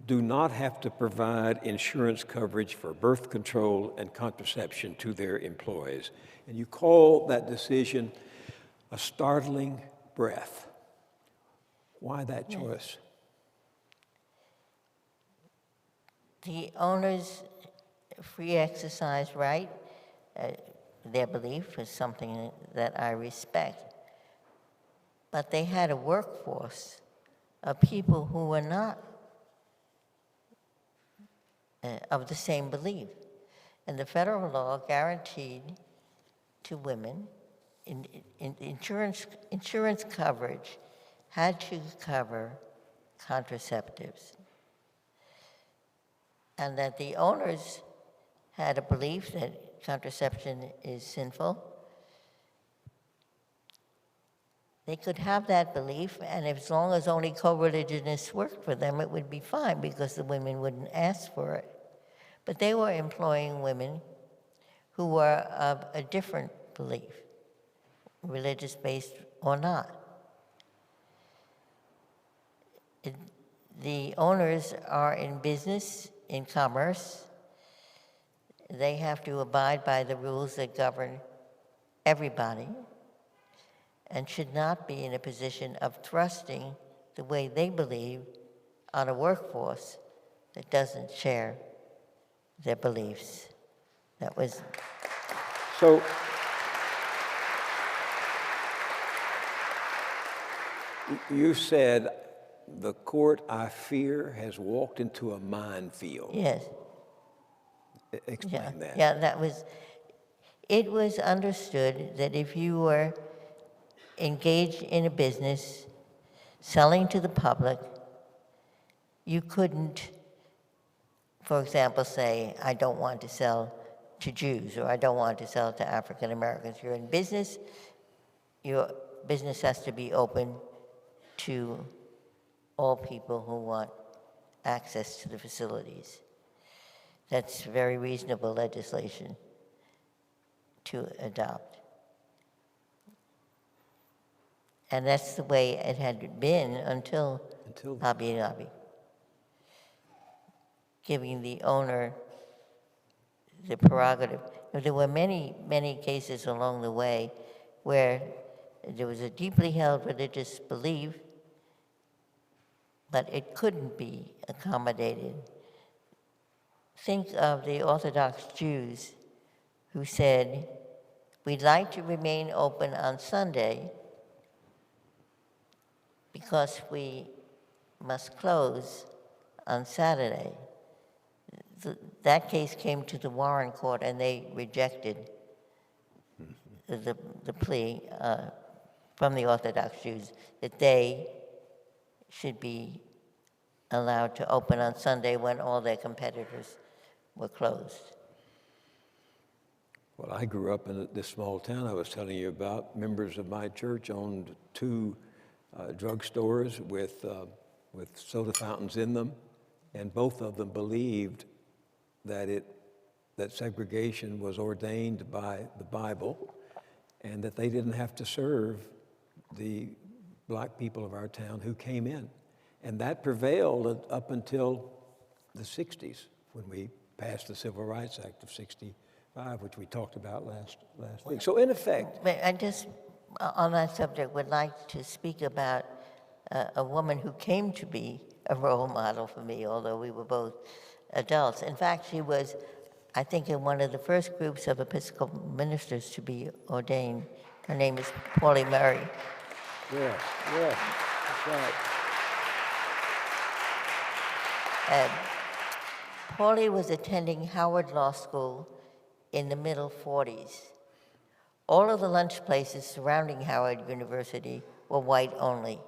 do not have to provide insurance coverage for birth control and contraception to their employees. And you call that decision a startling breath. Why that choice? The owner's free exercise right, their belief is something that I respect. But they had a workforce of people who were not of the same belief. And the federal law guaranteed to women insurance coverage had to cover contraceptives. And that the owners had a belief that contraception is sinful. They could have that belief, and as long as only co-religionists worked for them, it would be fine because the women wouldn't ask for it. But they were employing women who were of a different belief, religious-based or not. The owners are in business, in commerce. They have to abide by the rules that govern everybody and should not be in a position of thrusting the way they believe on a workforce that doesn't share their beliefs. That was... So, you said, the court, I fear, has walked into a minefield. Yes. Explain that. Yeah, that was... It was understood that if you were engaged in a business, selling to the public, you couldn't, for example, say, I don't want to sell to Jews, or I don't want to sell to African Americans. You're in business, your business has to be open to all people who want access to the facilities. That's very reasonable legislation to adopt. And that's the way it had been until Hobby Lobby, giving the owner the prerogative. There were many, many cases along the way where there was a deeply held religious belief, but it couldn't be accommodated. Think of the Orthodox Jews who said, we'd like to remain open on Sunday because we must close on Saturday. That case came to the Warren Court, and they rejected the plea from the Orthodox Jews that they should be allowed to open on Sunday when all their competitors were closed. Well, I grew up in this small town I was telling you about. Members of my church owned 2 drugstores with soda fountains in them, and both of them believed that segregation was ordained by the Bible, and that they didn't have to serve the black people of our town who came in. And that prevailed up until the 60s, when we passed the Civil Rights Act of 65, which we talked about last week. So in effect... But I just, on that subject, would like to speak about a woman who came to be a role model for me, although we were both adults. In fact, she was, I think, in one of the first groups of Episcopal ministers to be ordained. Her name is Paulie Murray. Yes, yes. right. Paulie was attending Howard Law School in the middle 40s. All of the lunch places surrounding Howard University were white only.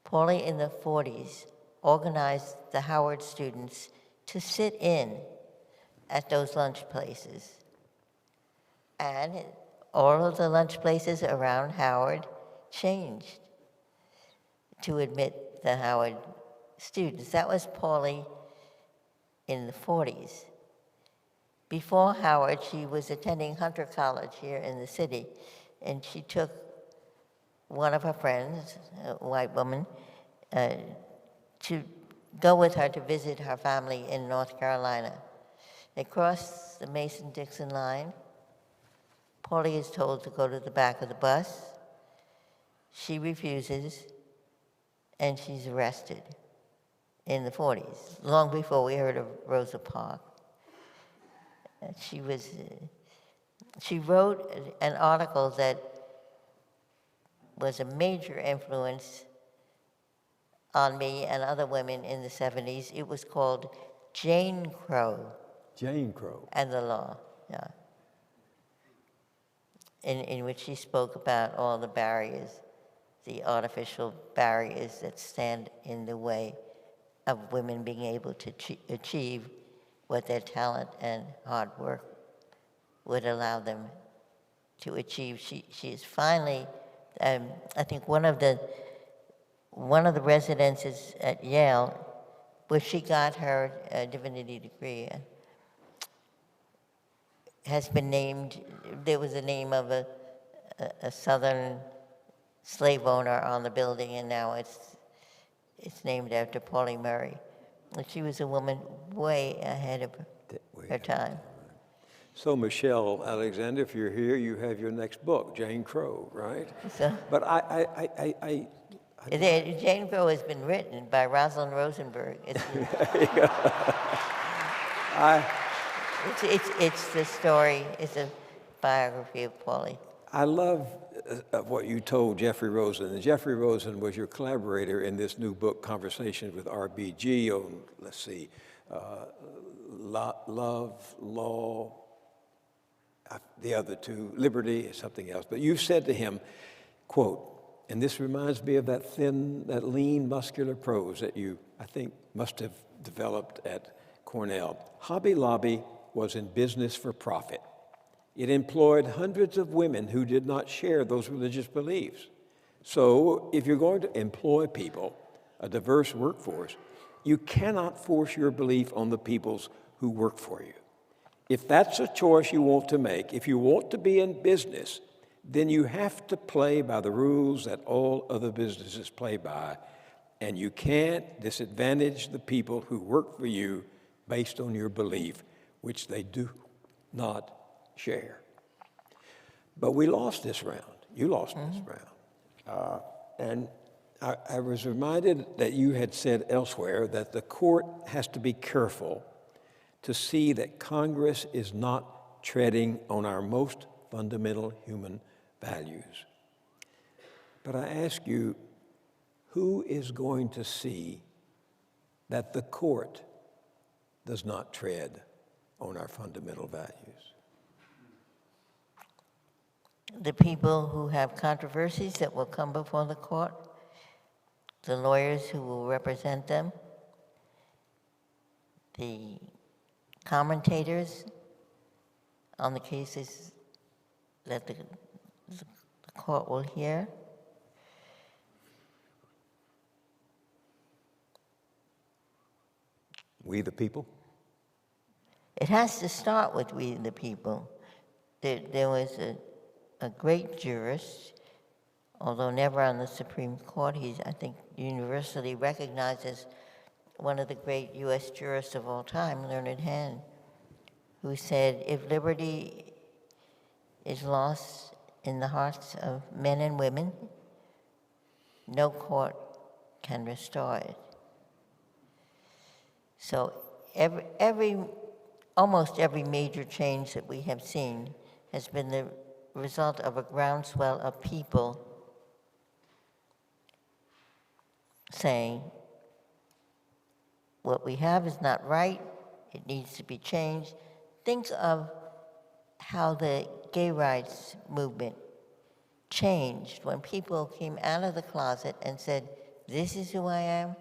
Paulie in the 40s organized the Howard students to sit in at those lunch places. And all of the lunch places around Howard changed to admit the Howard students. That was Paulie in the 40s. Before Howard, she was attending Hunter College here in the city, and she took one of her friends, a white woman, to go with her to visit her family in North Carolina. They crossed the Mason-Dixon line. Paulie is told to go to the back of the bus. She refuses, and she's arrested in the 40s, long before we heard of Rosa Parks. She wrote an article that was a major influence on me and other women in the 70s. It was called Jane Crow. Jane Crow. And the Law, yeah. In which she spoke about all the barriers, the artificial barriers that stand in the way of women being able to achieve what their talent and hard work would allow them to achieve. She is finally, I think one of the residences at Yale, where she got her divinity degree, has been named. There was a name of a Southern slave owner on the building, and now it's named after Paulie Murray. And she was a woman way ahead of her time. So Michelle Alexander, if you're here, you have your next book, Jane Crow, right? So, But Jane Crow has been written by Rosalind Rosenberg. It's the story. It's a biography of Paulie. I love what you told Jeffrey Rosen. And Jeffrey Rosen was your collaborator in this new book, Conversations with RBG, on, let's see, love, law, the other two, liberty, something else. But you said to him, quote, and this reminds me of that lean, muscular prose that you, I think, must have developed at Cornell. Hobby Lobby was in business for profit. It employed hundreds of women who did not share those religious beliefs. So if you're going to employ people, a diverse workforce, you cannot force your belief on the peoples who work for you. If that's a choice you want to make, if you want to be in business, then you have to play by the rules that all other businesses play by, and you can't disadvantage the people who work for you based on your belief, which they do not share. But we lost this round. You lost this round. And I was reminded that you had said elsewhere that the court has to be careful to see that Congress is not treading on our most fundamental human values. But I ask you, who is going to see that the court does not tread on our fundamental values? The people who have controversies that will come before the court, the lawyers who will represent them, the commentators on the cases that the court will hear. We the people? It has to start with we the people. There was a great jurist, although never on the Supreme Court. He's, I think, universally recognized as one of the great U.S. jurists of all time, Learned Hand, who said, if liberty is lost in the hearts of men and women, no court can restore it. So almost every major change that we have seen has been the result of a groundswell of people saying, what we have is not right, it needs to be changed. Think of how the gay rights movement changed when people came out of the closet and said, this is who I am,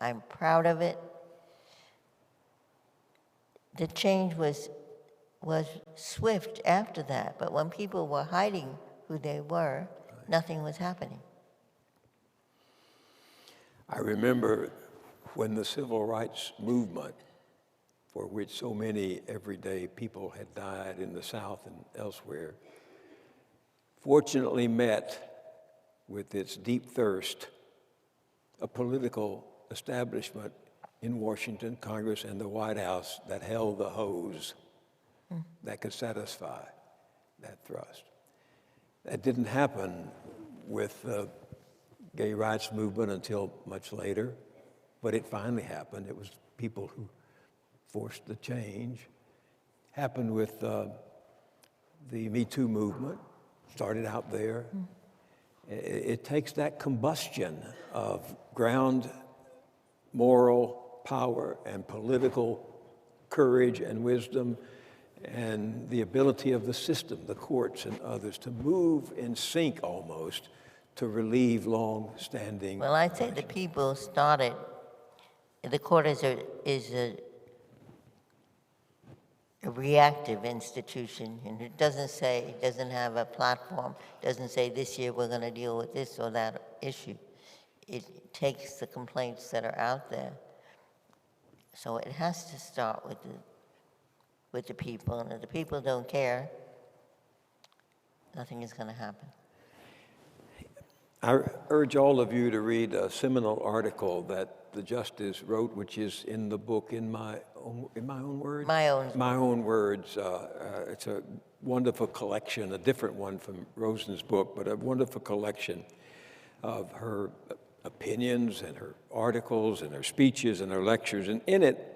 I'm proud of it. The change was swift after that, but when people were hiding who they were, nothing was happening. I remember when the civil rights movement, for which so many everyday people had died in the South and elsewhere, fortunately met with its deep thirst a political establishment in Washington, Congress, and the White House that held the hose that could satisfy that thrust. That didn't happen with the gay rights movement until much later, but it finally happened. It was people who forced the change. Happened with the Me Too movement, started out there. It takes that combustion of ground moral power and political courage and wisdom and the ability of the system, the courts and others, to move in sync almost to relieve long-standing. Well, I'd say the people started, the court is a reactive institution, and it doesn't have a platform, doesn't say this year we're going to deal with this or that issue. It takes the complaints that are out there. So it has to start with the people, and if the people don't care, nothing is going to happen. I urge all of you to read a seminal article that the justice wrote, which is in the book in my own words. My own words. It's a wonderful collection, a different one from Rosen's book, but a wonderful collection of her opinions and her articles and her speeches and her lectures. And in it,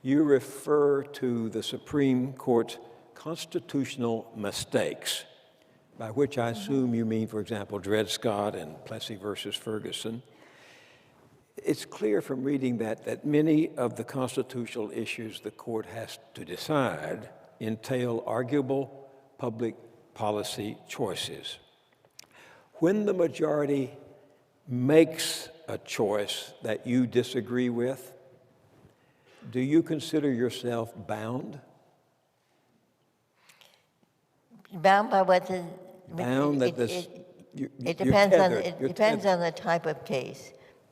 you refer to the Supreme Court's constitutional mistakes, by which I assume you mean, for example, Dred Scott and Plessy versus Ferguson. It's clear from reading that many of the constitutional issues the court has to decide entail arguable public policy choices. When the majority makes a choice that you disagree with, do you consider yourself bound? Bound by what the... Bound that It depends on the type of case.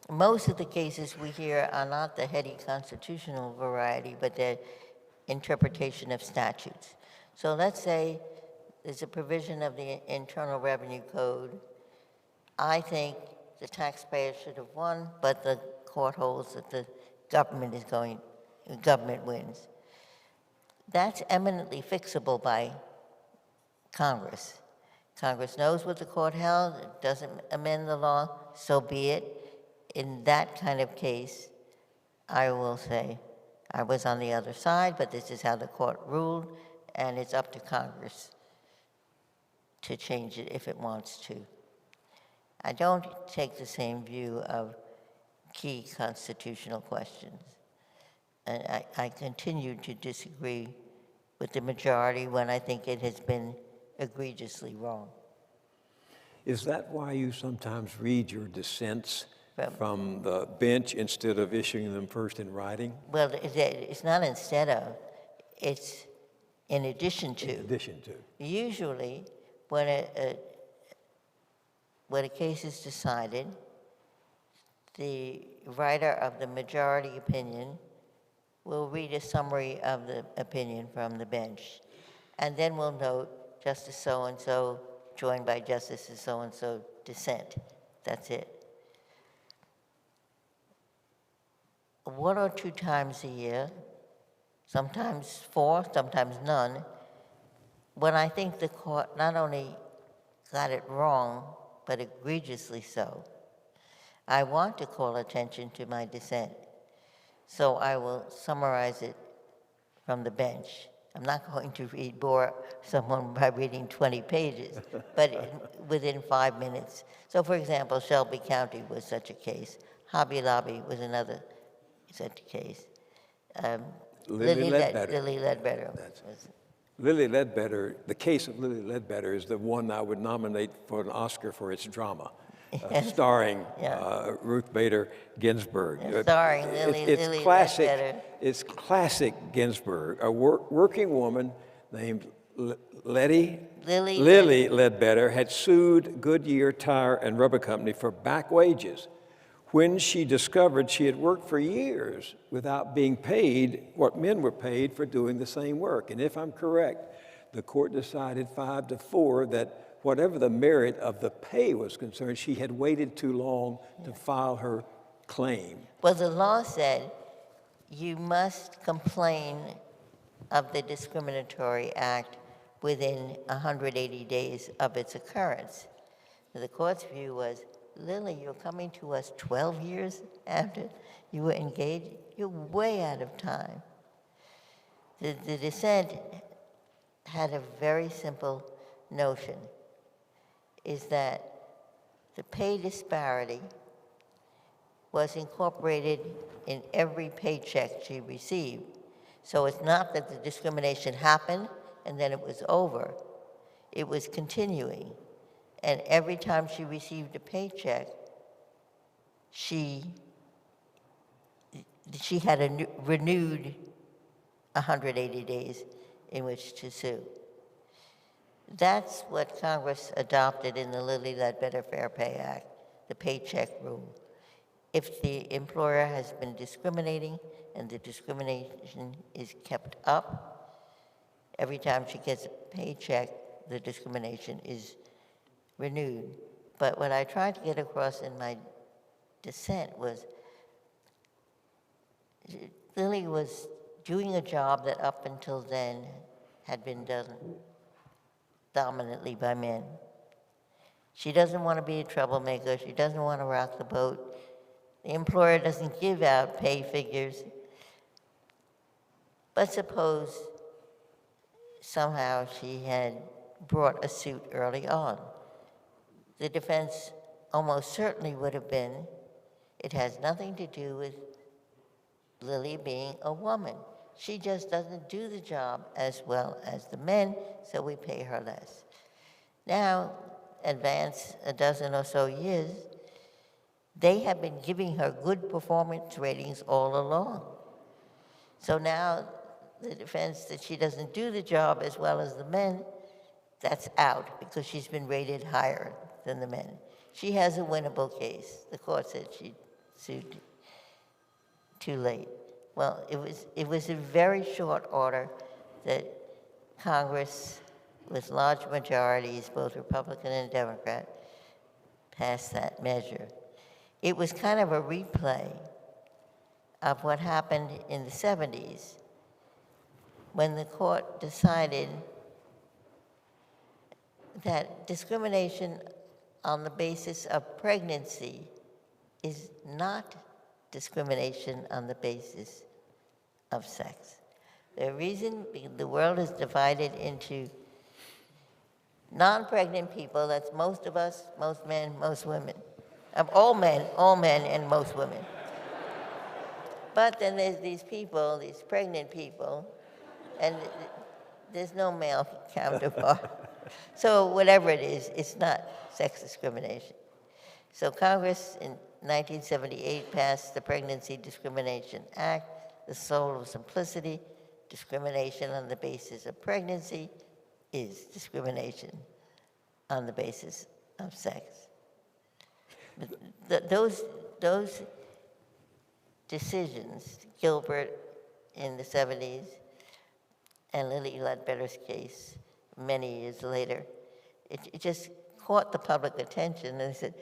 Most of the cases we hear are not the heady constitutional variety, but the interpretation of statutes. So let's say there's a provision of the Internal Revenue Code. I think the taxpayer should have won, but the court holds that the government wins. That's eminently fixable by Congress. Congress knows what the court held, it doesn't amend the law, so be it. In that kind of case, I will say, I was on the other side, but this is how the court ruled, and it's up to Congress to change it if it wants to. I don't take the same view of key constitutional questions. And I continue to disagree with the majority when I think it has been egregiously wrong. Is that why you sometimes read your dissents from the bench instead of issuing them first in writing? Well, it's not instead of, it's in addition to. In addition to. Usually, when a case is decided, the writer of the majority opinion will read a summary of the opinion from the bench, and then we'll note Justice so-and-so joined by Justices so-and-so dissent. That's it. 1 or 2 times a year, sometimes 4, sometimes none, when I think the court not only got it wrong, but egregiously so, I want to call attention to my dissent. So I will summarize it from the bench. I'm not going to bore someone by reading 20 pages, but within 5 minutes. So for example, Shelby County was such a case. Hobby Lobby was another such case. Lily Ledbetter. Lily Ledbetter was. Lily Ledbetter, the case of Lily Ledbetter is the one I would nominate for an Oscar for its drama, starring Ruth Bader Ginsburg. Starring Lily classic, Ledbetter. It's classic Ginsburg, a working woman named Lily Ledbetter had sued Goodyear Tire and Rubber Company for back wages when she discovered she had worked for years without being paid what men were paid for doing the same work. And if I'm correct, the court decided 5-4 that whatever the merit of the pay was concerned, she had waited too long to file her claim. Well, the law said you must complain of the discriminatory act within 180 days of its occurrence. The court's view was, Lily, you're coming to us 12 years after you were engaged? You're way out of time. The dissent had a very simple notion, is that the pay disparity was incorporated in every paycheck she received. So it's not that the discrimination happened and then it was over. It was continuing. And every time she received a paycheck, she had a renewed 180 days in which to sue. That's what Congress adopted in the Lilly Ledbetter Fair Pay Act, the paycheck rule. If the employer has been discriminating and the discrimination is kept up, every time she gets a paycheck, the discrimination is renewed. But what I tried to get across in my dissent was Lily was doing a job that up until then had been done dominantly by men. She doesn't want to be a troublemaker. She doesn't want to rock the boat. The employer doesn't give out pay figures. But suppose somehow she had brought a suit early on. The defense almost certainly would have been, it has nothing to do with Lily being a woman. She just doesn't do the job as well as the men, so we pay her less. Now, advance a dozen or so years, they have been giving her good performance ratings all along. So now the defense that she doesn't do the job as well as the men, that's out because she's been rated higher than the men. She has a winnable case. The court said she sued too late. Well, it was a very short order that Congress, with large majorities, both Republican and Democrat, passed that measure. It was kind of a replay of what happened in the 70s when the court decided that discrimination on the basis of pregnancy is not discrimination on the basis of sex. The reason the world is divided into non-pregnant people, that's most of us, most men, most women. All men and most women. But then there's these people, these pregnant people, and there's no male counterpart. So whatever it is, it's not sex discrimination. So Congress in 1978 passed the Pregnancy Discrimination Act, the soul of simplicity. Discrimination on the basis of pregnancy is discrimination on the basis of sex. Those decisions, Gilbert in the 70s and Lily Ledbetter's case many years later, it just caught the public attention and said,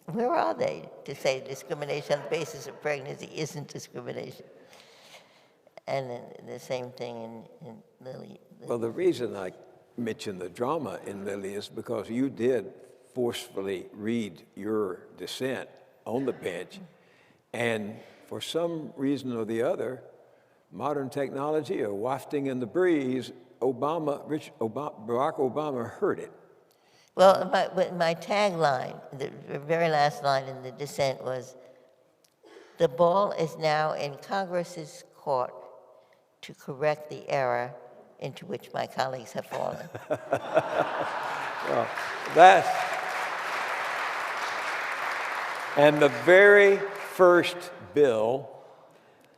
where are they to say discrimination on the basis of pregnancy isn't discrimination? And then the same thing in Lily. Well, the reason I mentioned the drama in Lily is because you did forcefully read your dissent on the bench, and for some reason or the other, modern technology or wafting in the breeze, Barack Obama heard it. Well, my tagline, the very last line in the dissent was, The ball is now in Congress's court to correct the error into which my colleagues have fallen. Well, that's, and the very first bill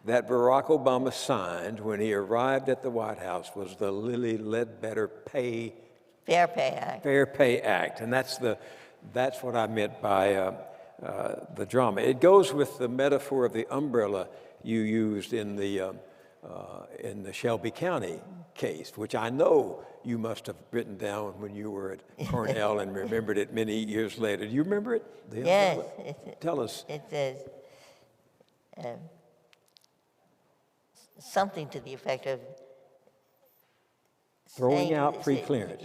that Barack Obama signed when he arrived at the White House was the Lilly Ledbetter Fair Pay Act. Fair Pay Act, and that's what I meant by the drama. It goes with the metaphor of the umbrella you used in the Shelby County case, which I know you must have written down when you were at Cornell and remembered it many years later. Do you remember it? The Yes. umbrella? Tell us. It says something to the effect of Throwing saying- out pre-clearance.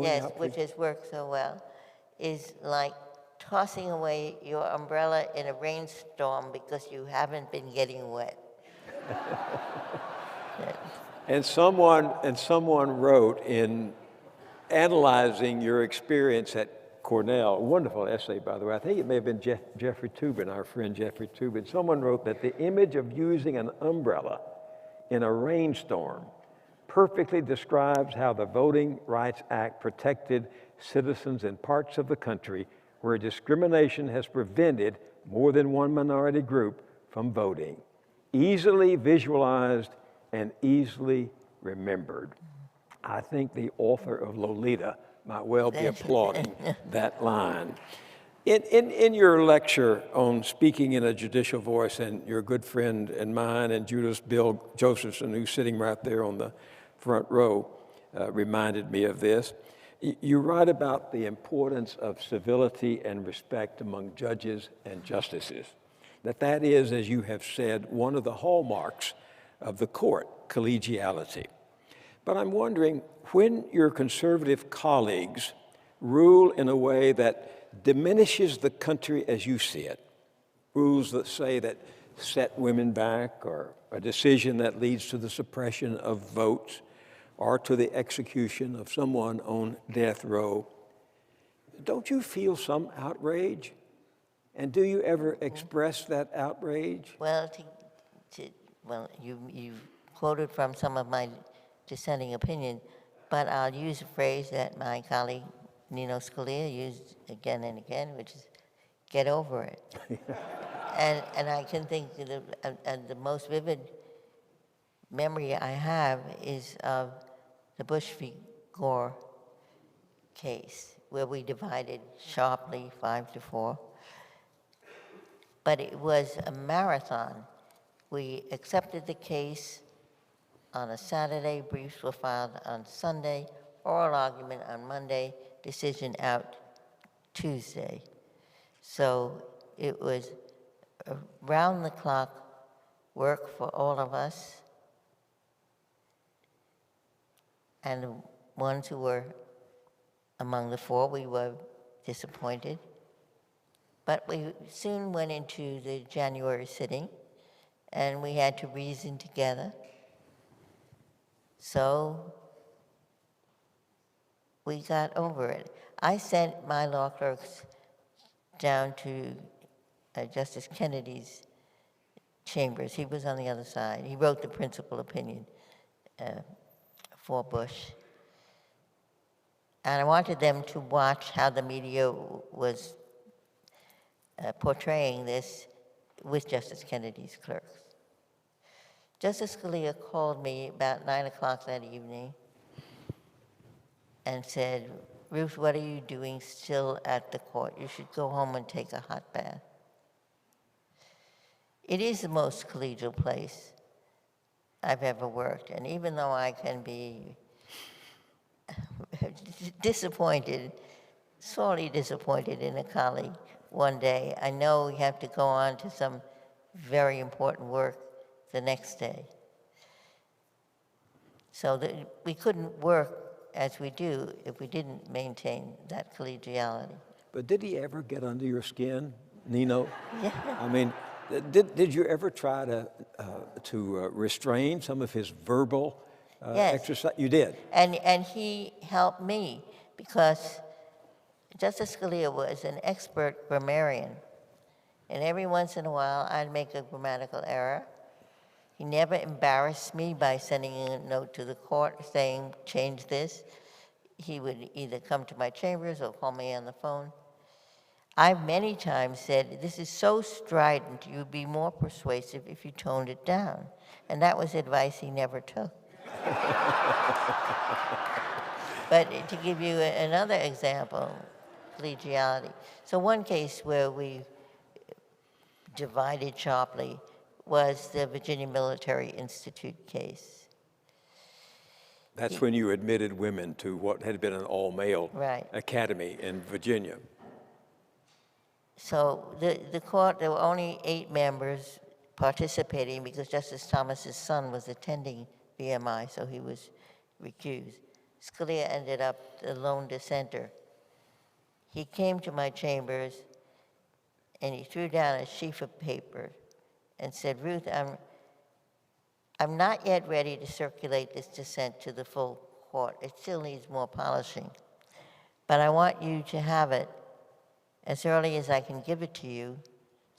Yes, which has worked so well, is like tossing away your umbrella in a rainstorm because you haven't been getting wet. And someone wrote in analyzing your experience at Cornell, a wonderful essay, by the way. I think it may have been Jeffrey Toobin, our friend Jeffrey Toobin. Someone wrote that the image of using an umbrella in a rainstorm perfectly describes how the Voting Rights Act protected citizens in parts of the country where discrimination has prevented more than one minority group from voting. Easily visualized and easily remembered. I think the author of Lolita might well be applauding that line. In your lecture on speaking in a judicial voice, and your good friend and mine and Judith Bill Josephson, who's sitting right there on the front row, reminded me of this. You write about the importance of civility and respect among judges and justices. That is, as you have said, one of the hallmarks of the court, collegiality. But I'm wondering, when your conservative colleagues rule in a way that diminishes the country as you see it, rules that say that set women back, or a decision that leads to the suppression of votes, or to the execution of someone on death row, don't you feel some outrage? And do you ever express that outrage? Well, you quoted from some of my dissenting opinion, but I'll use a phrase that my colleague Nino Scalia used again and again, which is "get over it." and I can think the most vivid memory I have is of the Bush v. Gore case, where we divided sharply 5-4. But it was a marathon. We accepted the case on a Saturday, briefs were filed on Sunday, oral argument on Monday, decision out Tuesday. So it was round-the-clock work for all of us, and the ones who were among the four, we were disappointed. But we soon went into the January sitting, and we had to reason together. So we got over it. I sent my law clerks down to Justice Kennedy's chambers. He was on the other side. He wrote the principal opinion for Bush. And I wanted them to watch how the media was portraying this with Justice Kennedy's clerks. Justice Scalia called me about 9 o'clock that evening and said, "Ruth, what are you doing still at the court? You should go home and take a hot bath." It is the most collegial place I've ever worked, and even though I can be disappointed, sorely disappointed in a colleague one day, I know we have to go on to some very important work the next day. So we couldn't work as we do if we didn't maintain that collegiality. But did he ever get under your skin, Nino? Yeah. I mean, did you ever try to restrain some of his verbal Yes. exercise? You did? And he helped me because Justice Scalia was an expert grammarian. And every once in a while, I'd make a grammatical error. He never embarrassed me by sending a note to the court saying, change this. He would either come to my chambers or call me on the phone. I've many times said, this is so strident, you'd be more persuasive if you toned it down. And that was advice he never took. But to give you another example, collegiality. So one case where we divided sharply was the Virginia Military Institute case. That's when you admitted women to what had been an all-male Right. academy in Virginia. So the court, there were only 8 members participating because Justice Thomas's son was attending VMI, so he was recused. Scalia ended up the lone dissenter. He came to my chambers and he threw down a sheaf of paper and said, Ruth, I'm not yet ready to circulate this dissent to the full court. It still needs more polishing. But I want you to have it as early as I can give it to you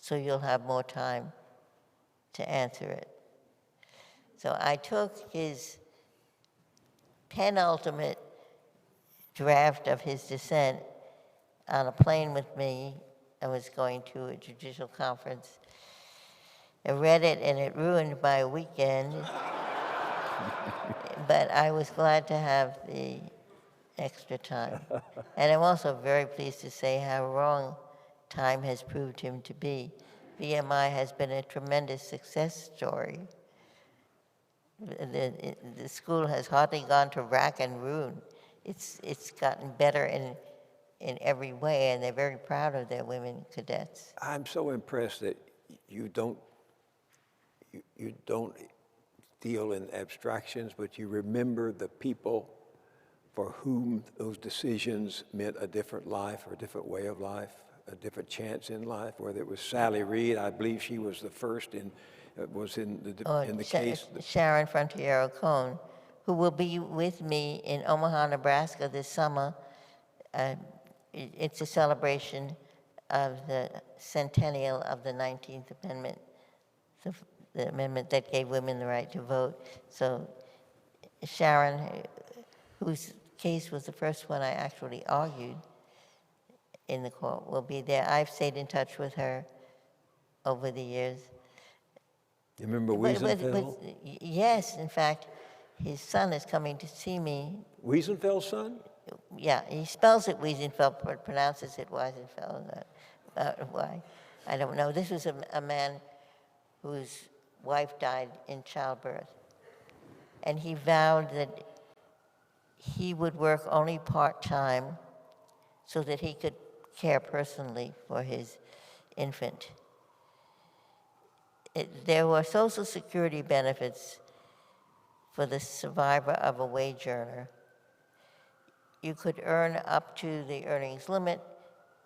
so you'll have more time to answer it. So I took his penultimate draft of his dissent on a plane with me. I was going to a judicial conference. I read it and it ruined my weekend, but I was glad to have the extra time. And I'm also very pleased to say how wrong time has proved him to be. VMI has been a tremendous success story. The school has hardly gone to rack and ruin. It's gotten better in every way, and they're very proud of their women cadets. I'm so impressed that you don't deal in abstractions, but you remember the people for whom those decisions meant a different life or a different way of life, a different chance in life. Whether it was Sally Reed, I believe she was the first in the case. Sharon Frontiero Cohn, who will be with me in Omaha, Nebraska this summer. It's a celebration of the centennial of the 19th Amendment, the amendment that gave women the right to vote. So Sharon, whose case was the first one I actually argued in the court, will be there. I've stayed in touch with her over the years. You remember Wiesenfeld? Yes, in fact, his son is coming to see me. Wiesenfeld's son? Yeah, he spells it Wiesenfeld, but pronounces it Wiesenfeld. Why? I don't know. This was a man whose wife died in childbirth. And he vowed that he would work only part-time so that he could care personally for his infant. There were Social Security benefits for the survivor of a wage earner. You could earn up to the earnings limit,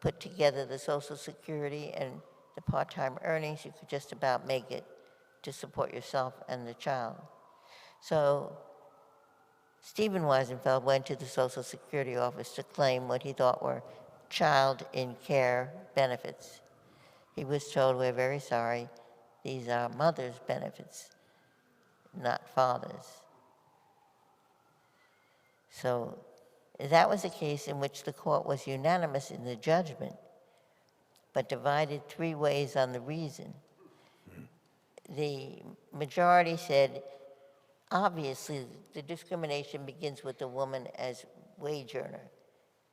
put together the Social Security and the part-time earnings, you could just about make it to support yourself and the child. So Stephen Wiesenfeld went to the Social Security office to claim what he thought were child in care benefits. He was told, we're very sorry, these are mother's benefits, not father's. So that was a case in which the court was unanimous in the judgment, but divided 3 ways on the reason. The majority said, obviously, the discrimination begins with the woman as wage earner.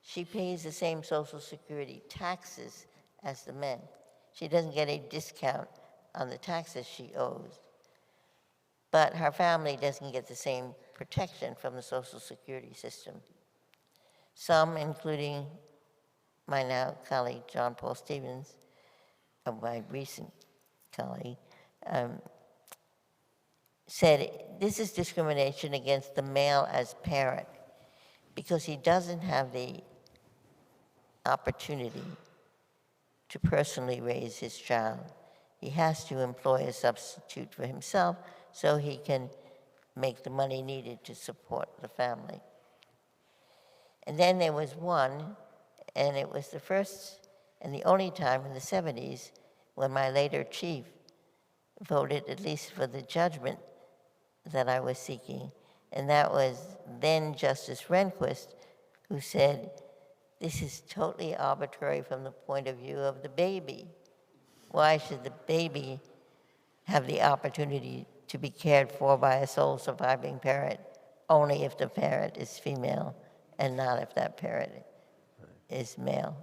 She pays the same Social Security taxes as the men. She doesn't get a discount on the taxes she owes. But her family doesn't get the same protection from the Social Security system. Some, including my now colleague, John Paul Stevens, my recent colleague, said this is discrimination against the male as parent because he doesn't have the opportunity to personally raise his child. He has to employ a substitute for himself so he can make the money needed to support the family. And then there was one, and it was the first and the only time in the 70s when my later chief voted at least for the judgment that I was seeking. And that was then Justice Rehnquist, who said, this is totally arbitrary from the point of view of the baby. Why should the baby have the opportunity to be cared for by a sole surviving parent only if the parent is female and not if that parent is male?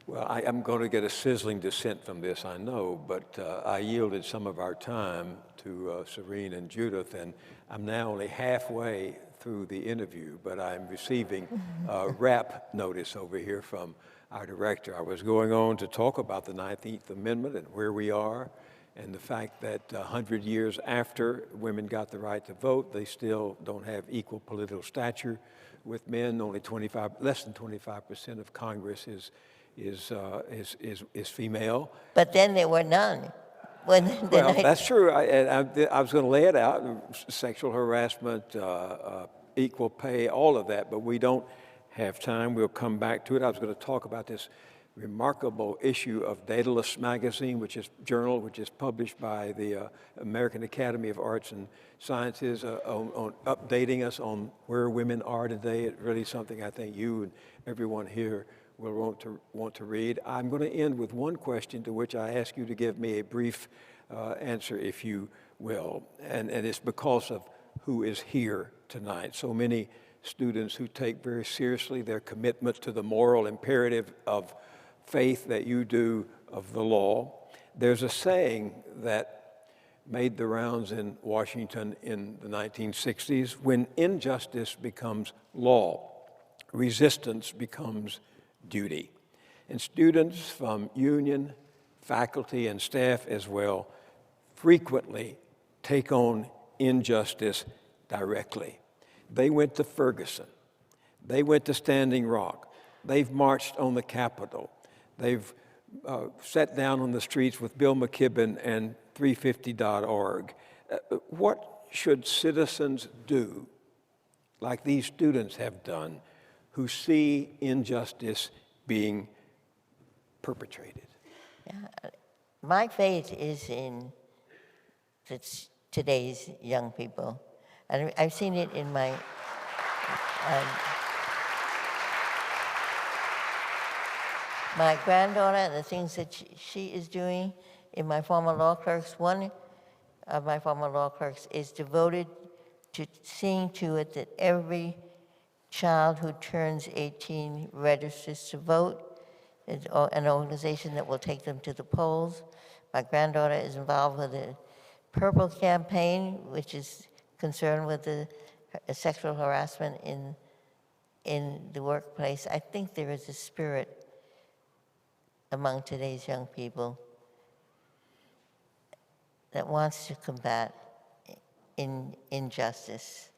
Well, I'm going to get a sizzling dissent from this, I know, but I yielded some of our time to Serene and Judith, and I'm now only halfway through the interview, but I'm receiving a rap notice over here from our director. I was going on to talk about the 19th Amendment and where we are, and the fact that 100 years after women got the right to vote, they still don't have equal political stature with men. Only less than 25% of Congress is female. But then there were none. Well, that's true. I was going to lay it out: sexual harassment, equal pay, all of that. But we don't have time. We'll come back to it. I was going to talk about this remarkable issue of Daedalus magazine, which is published by the American Academy of Arts and Sciences, on updating us on where women are today. It's really something I think you and everyone here will want to read. I'm going to end with one question to which I ask you to give me a brief answer, if you will, and it's because of who is here tonight. So many students who take very seriously their commitment to the moral imperative of faith that you do of the law. There's a saying that made the rounds in Washington in the 1960s: when injustice becomes law, resistance becomes duty. And students from union, faculty, and staff as well frequently take on injustice directly. They went to Ferguson. They went to Standing Rock. They've marched on the Capitol. They've sat down on the streets with Bill McKibben and 350.org. What should citizens do, like these students have done, who see injustice being perpetrated? Yeah. My faith is in today's young people. And I've seen it in my my granddaughter and the things that she is doing in my former law clerks. One of my former law clerks is devoted to seeing to it that every child who turns 18 registers to vote. It's an organization that will take them to the polls. My granddaughter is involved with the Purple campaign, which is concerned with the sexual harassment in the workplace. I think there is a spirit among today's young people that wants to combat injustice.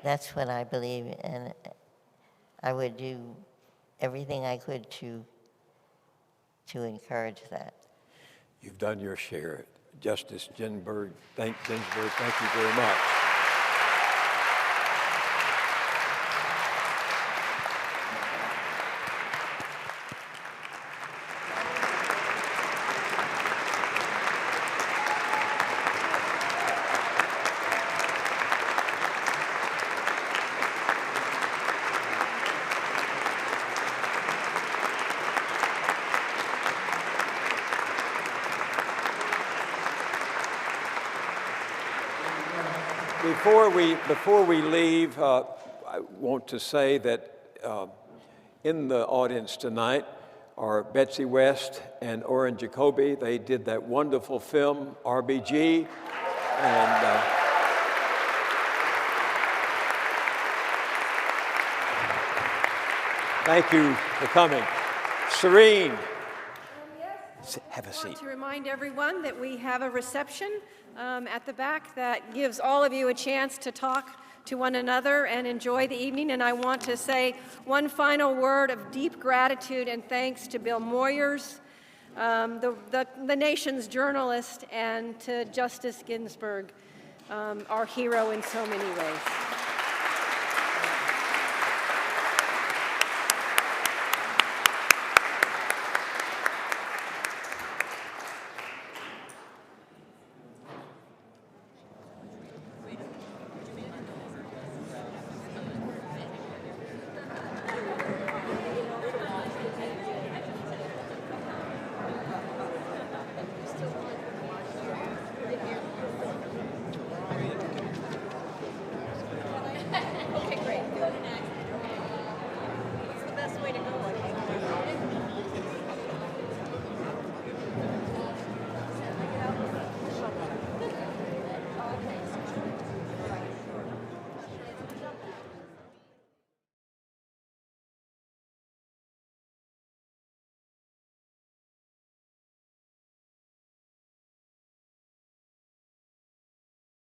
That's what I believe, and I would do everything I could to encourage that. You've done your share. Justice Ginsburg, thank you very much. Before we leave, I want to say that in the audience tonight are Betsy West and Orrin Jacoby. They did that wonderful film, RBG, and thank you for coming. Serene, have a seat. I want to remind everyone that we have a reception at the back that gives all of you a chance to talk to one another and enjoy the evening. And I want to say one final word of deep gratitude and thanks to Bill Moyers, the nation's journalist, and to Justice Ginsburg, our hero in so many ways.